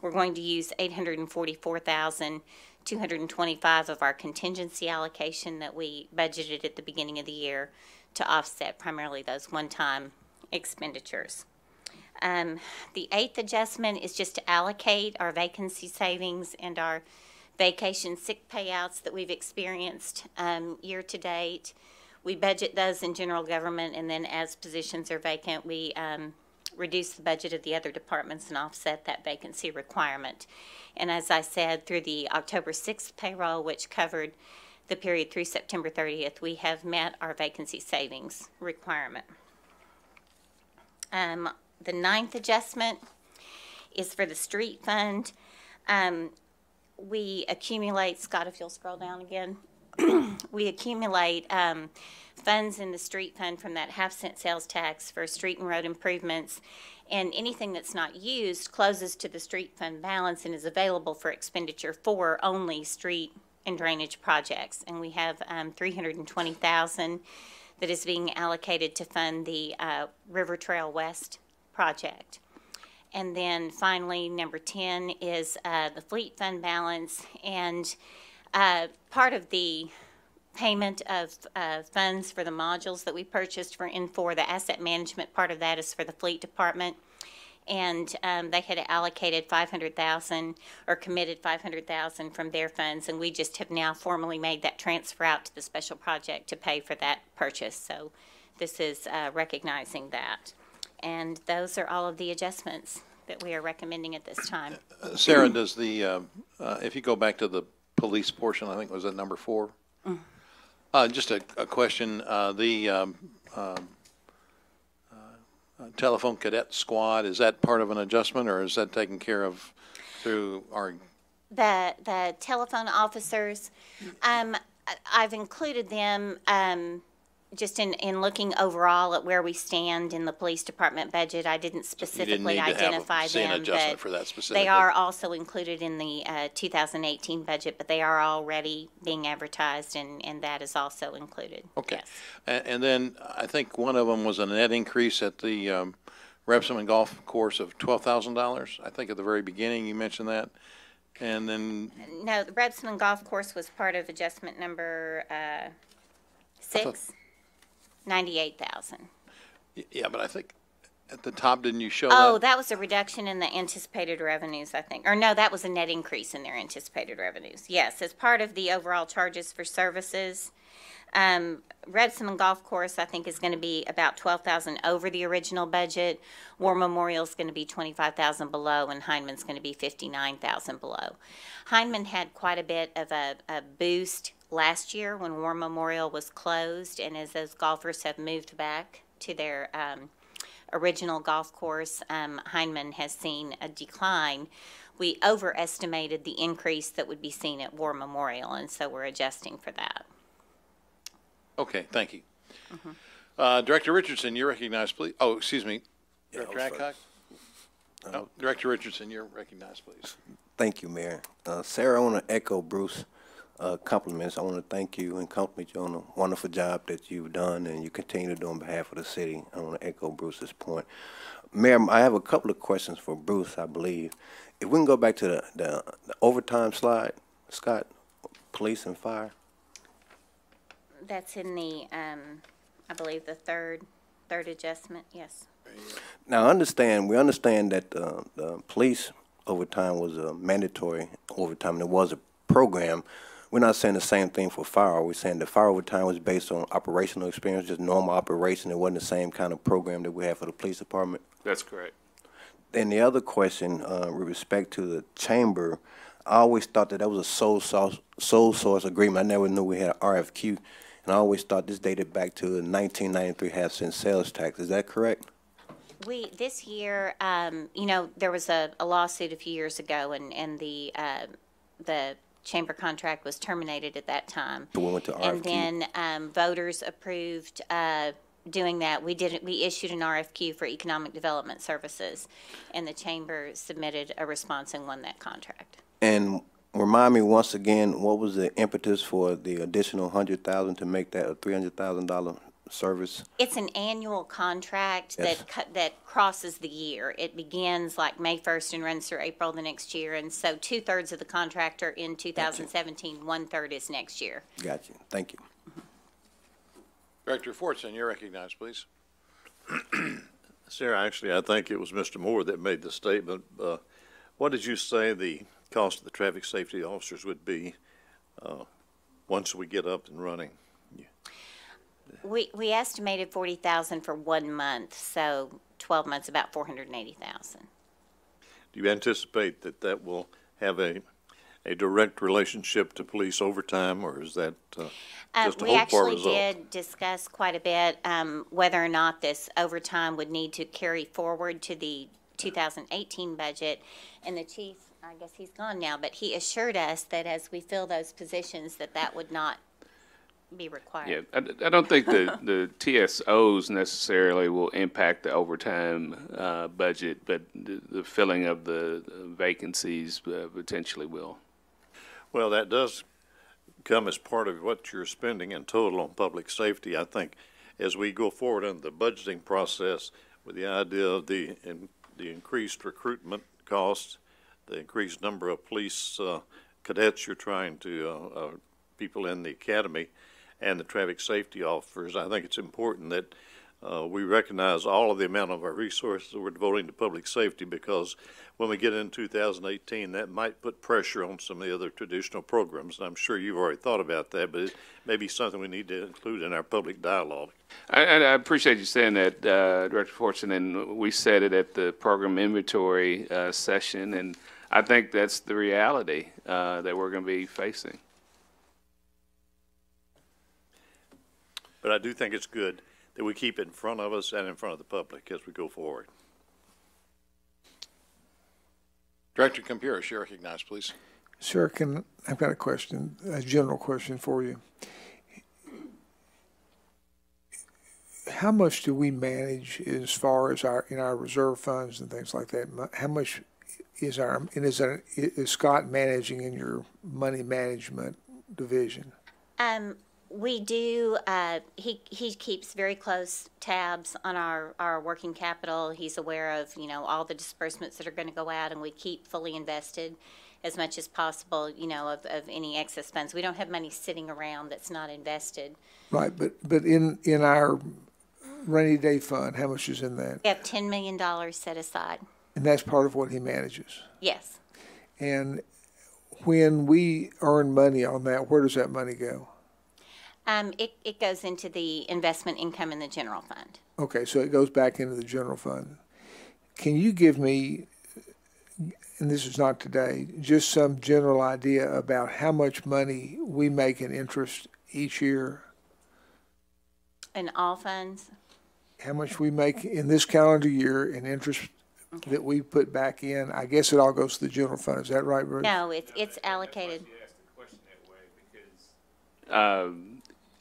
[SPEAKER 5] We're going to use $844,225 of our contingency allocation that we budgeted at the beginning of the year to offset primarily those one-time expenditures. The 8th adjustment is just to allocate our vacancy savings and our vacation sick payouts that we've experienced year to date. We budget those in general government, and then as positions are vacant, we reduce the budget of the other departments and offset that vacancy requirement. And as I said, through the October 6th payroll, which covered the period through September 30th, we have met our vacancy savings requirement. The 9th adjustment is for the street fund. We accumulate, Scott, if you'll scroll down again, we accumulate funds in the street fund from that half-cent sales tax for street and road improvements, and anything that's not used closes to the street fund balance and is available for expenditure for only street and drainage projects. And we have $320,000 that is being allocated to fund the River Trail West project. And then finally, number 10 is the fleet fund balance, and part of the payment of funds for the modules that we purchased for Infor, the asset management part of that is for the fleet department, and they had allocated $500,000 or committed $500,000 from their funds, and we just have now formally made that transfer out to the special project to pay for that purchase. So this is recognizing that. And those are all of the adjustments that we are recommending at this time.
[SPEAKER 1] Sarah, does the, if you go back to the police portion, I think was at number 4, Just a question. Telephone cadet squad, is that part of an adjustment, or is that taken care of through our?
[SPEAKER 5] The telephone officers, I've included them, just in looking overall at where we stand in the police department budget. I didn't specifically identify
[SPEAKER 1] see an
[SPEAKER 5] them,
[SPEAKER 1] adjustment
[SPEAKER 5] but
[SPEAKER 1] for that specifically.
[SPEAKER 5] they are also included in the 2018 budget, but they are already being advertised, and that is also included.
[SPEAKER 1] Okay.
[SPEAKER 5] Yes.
[SPEAKER 1] And then I think one of them was a net increase at the Repsamen Golf Course of $12,000. I think at the very beginning you mentioned that. And then
[SPEAKER 5] No, the Rebsamen Golf Course was part of adjustment number 6, 98,000.
[SPEAKER 1] yeah, but I think at the top, didn't you show
[SPEAKER 5] Oh,
[SPEAKER 1] that?
[SPEAKER 5] that was a reduction in the anticipated revenues, I think. Or no, that was a net increase in their anticipated revenues. Yes, as part of the overall charges for services. Rebsamen Golf Course, I think, is going to be about 12,000 over the original budget. War Memorial is going to be 25,000 below, and Heineman's going to be 59,000 below. Heineman had quite a bit of a boost last year when War Memorial was closed, and as those golfers have moved back to their original golf course, Heineman has seen a decline. We overestimated the increase that would be seen at War Memorial, and so we're adjusting for that.
[SPEAKER 1] Okay, thank you. Director Richardson, you're recognized, please. Oh, excuse me. Director Adcock? No, Director Richardson, you're recognized, please.
[SPEAKER 13] Thank you, Mayor. Sarah, I want to echo Bruce's compliments. I want to thank you and compliment you on the wonderful job that you've done and you continue to do on behalf of the city. I want to echo Bruce's point. Mayor, I have a couple of questions for Bruce, I believe. If we can go back to the overtime slide, Scott, police and fire.
[SPEAKER 5] That's in the, I believe, the third adjustment, yes.
[SPEAKER 13] Now, we understand that the police overtime was a mandatory overtime. There was a program. We're not saying the same thing for fire. We're saying the fire overtime was based on operational experience, just normal operation. It wasn't the same kind of program that we have for the police department.
[SPEAKER 9] That's correct.
[SPEAKER 13] Then the other question, with respect to the chamber, I always thought that was a sole source agreement. I never knew we had an RFQ, and I always thought this dated back to the 1993 half-cent sales tax. Is that correct?
[SPEAKER 5] This year, there was a lawsuit a few years ago, and the chamber contract was terminated at that time.
[SPEAKER 13] So we went to RFQ.
[SPEAKER 5] And then voters approved doing that. We issued an RFQ for economic development services, and the chamber submitted a response and won that contract.
[SPEAKER 13] And remind me once again, what was the impetus for the additional $100,000 to make that a $300,000 service?
[SPEAKER 5] It's an annual contract
[SPEAKER 13] Yes.
[SPEAKER 5] that crosses the year. It begins like May 1st and runs through April the next year, and so 2/3 of the contract are in 2017, 1/3 is next year.
[SPEAKER 13] Gotcha. Thank you.
[SPEAKER 1] Director Fortson, you're recognized, please.
[SPEAKER 21] Sarah, actually, I think it was Mr. Moore that made the statement. What did you say the cost of the traffic safety officers would be once we get up and running?
[SPEAKER 5] We estimated 40,000 for 1 month, so 12 months, about 480,000.
[SPEAKER 21] Do you anticipate that will have a direct relationship to police overtime, or is that just a
[SPEAKER 5] We
[SPEAKER 21] hope for a
[SPEAKER 5] actually
[SPEAKER 21] result?
[SPEAKER 5] did discuss quite a bit whether or not this overtime would need to carry forward to the 2018 budget, and the chief, I guess he's gone now, but he assured us that as we fill those positions that would not be required.
[SPEAKER 9] Yeah, I don't think the TSOs necessarily will impact the overtime budget, but the filling of the vacancies potentially will.
[SPEAKER 21] Well, that does come as part of what you're spending in total on public safety. I think as we go forward in the budgeting process with the idea of the increased recruitment costs, the increased number of police cadets you're trying to, people in the academy, and the traffic safety officers, I think it's important that we recognize all of the amount of our resources that we're devoting to public safety, because when we get in 2018, that might put pressure on some of the other traditional programs. And I'm sure you've already thought about that, but it may be something we need to include in our public dialogue.
[SPEAKER 9] I appreciate you saying that, Director Fortson, and we said it at the program inventory session, and I think that's the reality that we're going to be facing.
[SPEAKER 21] but I do think it's good that we keep it in front of us and in front of the public as we go forward.
[SPEAKER 1] Director Campuris, you're recognized, please.
[SPEAKER 11] Sir, I've got a question, a general question for you. How much do we manage as far as in our reserve funds and things like that? How much is is Scott managing in your money management division?
[SPEAKER 5] We do, he keeps very close tabs on our working capital. He's aware of, all the disbursements that are going to go out, and we keep fully invested as much as possible, of any excess funds. We don't have money sitting around that's not invested.
[SPEAKER 11] Right, but in our rainy day fund, how much is in that?
[SPEAKER 5] We have $10 million set aside.
[SPEAKER 11] And that's part of what he manages?
[SPEAKER 5] Yes.
[SPEAKER 11] And when we earn money on that, where does that money go?
[SPEAKER 5] It goes into the investment income in the general fund.
[SPEAKER 11] Okay, so it goes back into the general fund. Can you give me, and this is not today, just some general idea about how much money we make in interest each year?
[SPEAKER 5] In all funds?
[SPEAKER 11] How much we make in this calendar year in interest that we put back in? I guess it all goes to the general fund. Is that right, Bruce?
[SPEAKER 5] No, it's allocated.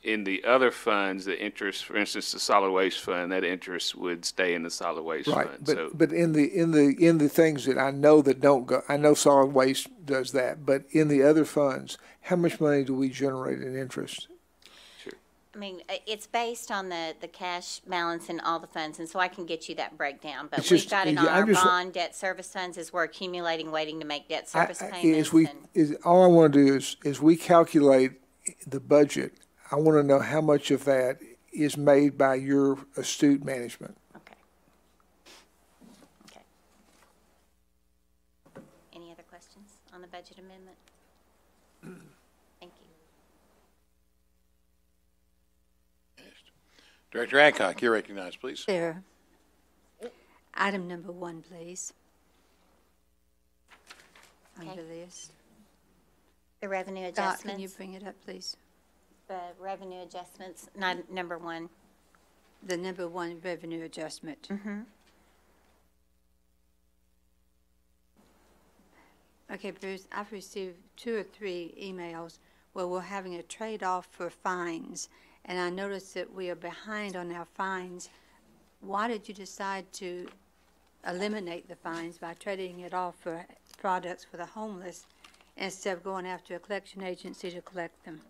[SPEAKER 9] In the other funds, the interest, for instance, the solid waste fund, that interest would stay in the solid waste
[SPEAKER 11] right,
[SPEAKER 9] fund.
[SPEAKER 11] But in the things that I know that don't go, I know solid waste does that, but in the other funds, how much money do we generate in interest?
[SPEAKER 5] I mean, it's based on the cash balance in all the funds, and so I can get you that breakdown. But we've got it on our bond debt service funds as we're accumulating, waiting to make debt service payments.
[SPEAKER 11] All I want to do is we calculate the budget. I want to know how much of that is made by your astute management.
[SPEAKER 5] Okay. Any other questions on the budget amendment? Thank you.
[SPEAKER 1] Director Adcock, you're recognized, please.
[SPEAKER 14] There. Item number 1, please. On the list.
[SPEAKER 5] The revenue
[SPEAKER 14] Scott,
[SPEAKER 5] adjustments.
[SPEAKER 14] can you bring it up, please?
[SPEAKER 5] The revenue adjustments, number 1.
[SPEAKER 14] The number 1 revenue adjustment.
[SPEAKER 5] Mm-hmm.
[SPEAKER 14] Okay, Bruce, I've received 2 or 3 emails where we're having a trade-off for fines, and I noticed that we are behind on our fines. Why did you decide to eliminate the fines by trading it off for products for the homeless instead of going after a collection agency to collect them?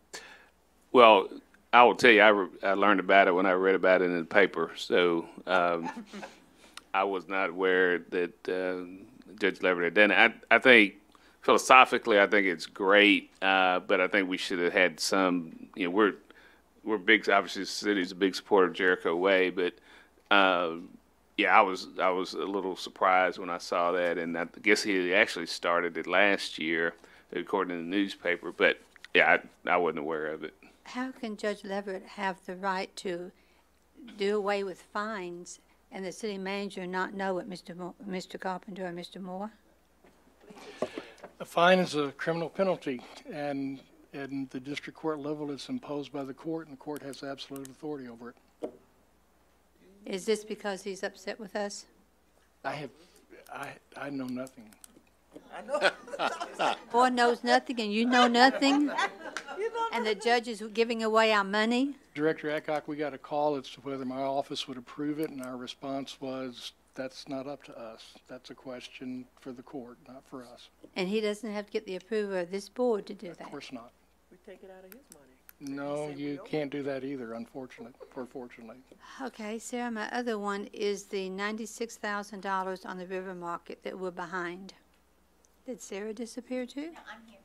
[SPEAKER 9] Well, I will tell you, I learned about it when I read about it in the paper. So I was not aware that Judge Leverett had done it. I think philosophically, I think it's great, but I think we should have had some. We're big. Obviously, the city's a big supporter of Jericho Way, but yeah, I was a little surprised when I saw that, and I guess he actually started it last year, according to the newspaper. But yeah, I wasn't aware of it.
[SPEAKER 14] How can Judge Leverett have the right to do away with fines and the city manager not know it, Mr. Carpenter or Mr. Moore?
[SPEAKER 16] A fine is a criminal penalty, and the district court level it's imposed by the court, and the court has absolute authority over it.
[SPEAKER 14] Is this because he's upset with us?
[SPEAKER 16] I know nothing.
[SPEAKER 14] I know. Boy knows nothing and you know nothing? And the judge is giving away our money?
[SPEAKER 16] Director Adcock, we got a call as to whether my office would approve it, and our response was, that's not up to us. That's a question for the court, not for us.
[SPEAKER 14] And he doesn't have to get the approval of this board to do that?
[SPEAKER 16] Of course not.
[SPEAKER 18] We take it out of his money.
[SPEAKER 16] No, you can't do that either, unfortunately.
[SPEAKER 14] Okay, Sarah, my other one is the $96,000 on the River Market that we're behind. Did Sarah disappear too?
[SPEAKER 5] No, I'm here.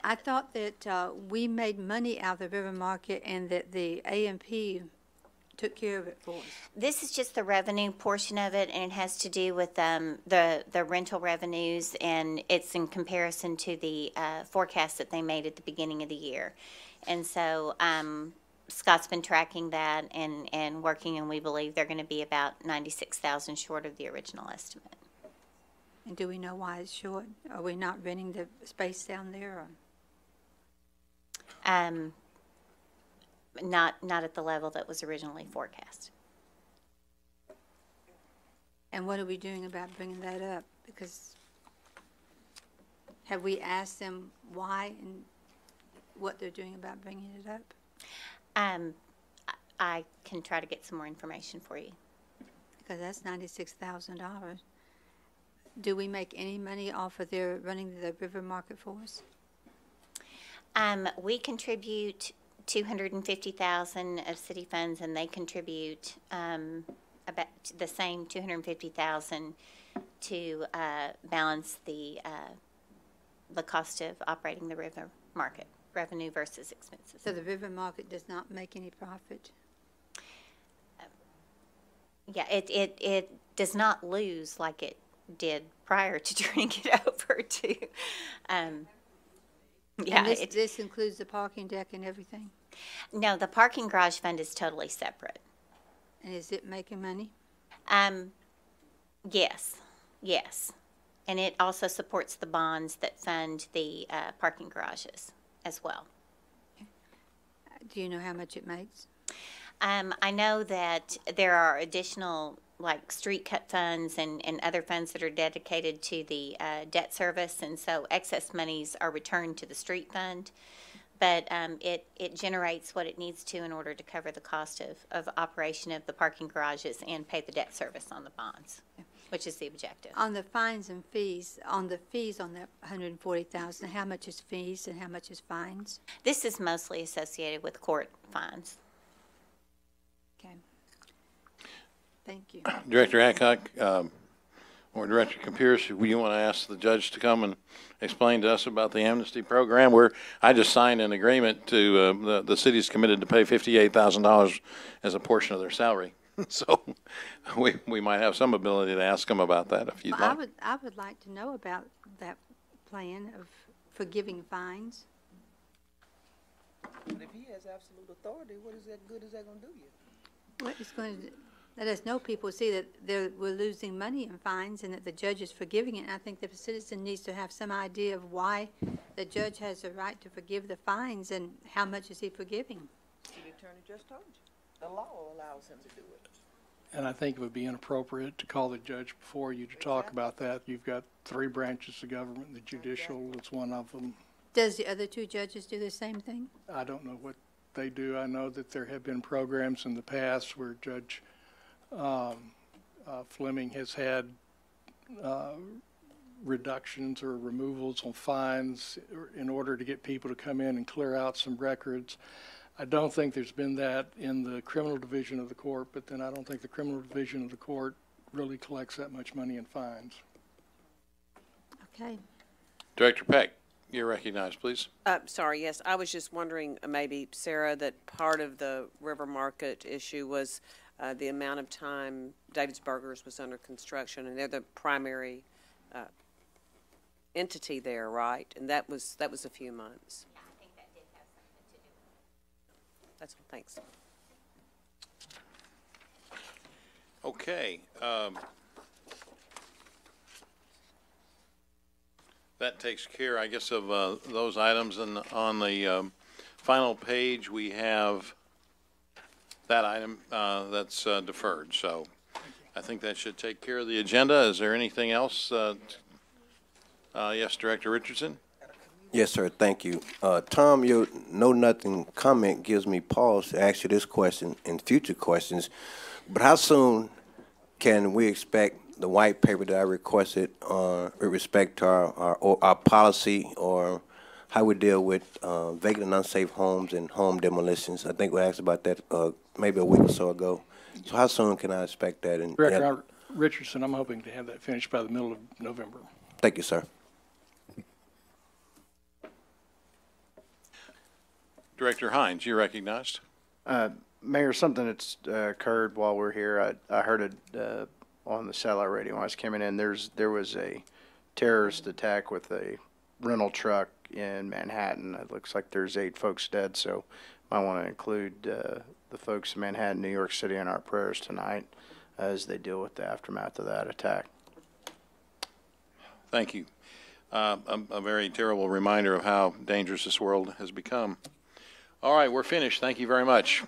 [SPEAKER 14] I thought that we made money out of the River Market and that the A&P took care of it for us.
[SPEAKER 5] This is just the revenue portion of it, and it has to do with the rental revenues, and it's in comparison to the forecast that they made at the beginning of the year. And so Scott's been tracking that and working, and we believe they're going to be about $96,000 short of the original estimate.
[SPEAKER 14] And do we know why it's short? Are we not renting the space down there? Or?
[SPEAKER 5] not at the level that was originally forecast.
[SPEAKER 14] And what are we doing about bringing that up? Because have we asked them why and what they're doing about bringing it up?
[SPEAKER 5] I can try to get some more information for you.
[SPEAKER 14] Because that's $96,000. Do we make any money off of their running the river market for us?
[SPEAKER 5] We contribute $250,000 of city funds, and they contribute about the same $250,000 to balance the cost of operating the river market, revenue versus expenses.
[SPEAKER 14] So the river market does not make any profit?
[SPEAKER 5] Yeah, it does not lose like it did prior to turning it over to. Yeah,
[SPEAKER 14] and this includes the parking deck and everything?
[SPEAKER 5] No, the parking garage fund is totally separate.
[SPEAKER 14] And is it making money?
[SPEAKER 5] Yes, and it also supports the bonds that fund the parking garages as well.
[SPEAKER 14] Do you know how much it makes?
[SPEAKER 5] I know that there are additional, like, street cut funds and other funds that are dedicated to the debt service, and so excess monies are returned to the street fund. But it generates what it needs to in order to cover the cost of operation of the parking garages and pay the debt service on the bonds, which is the objective.
[SPEAKER 14] On the fines and fees, on that $140,000, how much is fees and how much is fines?
[SPEAKER 5] This is mostly associated with court fines.
[SPEAKER 14] Okay. Thank you.
[SPEAKER 1] Director Adcock, or Director Pierce, you want to ask the judge to come and explain to us about the amnesty program? I just signed an agreement to, the city's committed to pay $58,000 as a portion of their salary. So we might have some ability to ask them about that if you'd
[SPEAKER 14] Well,
[SPEAKER 1] like.
[SPEAKER 14] I would like to know about that plan of forgiving fines.
[SPEAKER 18] But if he has absolute authority, what is that good is that going to do you?
[SPEAKER 14] Well, it's going to let us know, people see that we're losing money in fines and that the judge is forgiving it. And I think the citizen needs to have some idea of why the judge has the right to forgive the fines and how much is he forgiving.
[SPEAKER 18] The attorney just told you. The law allows him to do it.
[SPEAKER 16] And I think it would be inappropriate to call the judge before you to talk about that. You've got 3 branches of government. The judicial is one of them.
[SPEAKER 14] Does the other 2 judges do the same thing?
[SPEAKER 16] I don't know what they do. I know that there have been programs in the past where Judge Fleming has had reductions or removals on fines in order to get people to come in and clear out some records. I don't think there's been that in the criminal division of the court, but then I don't think the criminal division of the court really collects that much money in fines.
[SPEAKER 14] Okay.
[SPEAKER 1] Director Peck, you're recognized, please.
[SPEAKER 17] Sorry, yes, I was just wondering, maybe, Sarah, that part of the river market issue was the amount of time David's Burgers was under construction, and they're the primary entity there, right? And that was a few months.
[SPEAKER 5] Yeah, I think that did have something to do with it.
[SPEAKER 17] That's all, thanks.
[SPEAKER 1] Okay. That takes care, I guess, of those items. And on the final page, we have that item that's deferred. So I think that should take care of the agenda. Is there anything else? Yes, Director Richardson?
[SPEAKER 13] Yes, sir. Thank you. Tom, your know-nothing comment gives me pause to ask you this question and future questions. But how soon can we expect the white paper that I requested with respect to our policy or how we deal with vacant and unsafe homes and home demolitions? I think we asked about that maybe a week or so ago. So how soon can I expect that?
[SPEAKER 16] Director Richardson, I'm hoping to have that finished by the middle of November.
[SPEAKER 13] Thank you, sir.
[SPEAKER 1] Director Hines, you're recognized.
[SPEAKER 2] Mayor, something that's occurred while we're here, I heard it on the satellite radio when I was coming in. There was a terrorist attack with a rental truck in Manhattan. It looks like there's 8 folks dead, so I want to include the folks in Manhattan, New York City in our prayers tonight as they deal with the aftermath of that attack.
[SPEAKER 1] Thank you. A very terrible reminder of how dangerous this world has become. All right, we're finished. Thank you very much.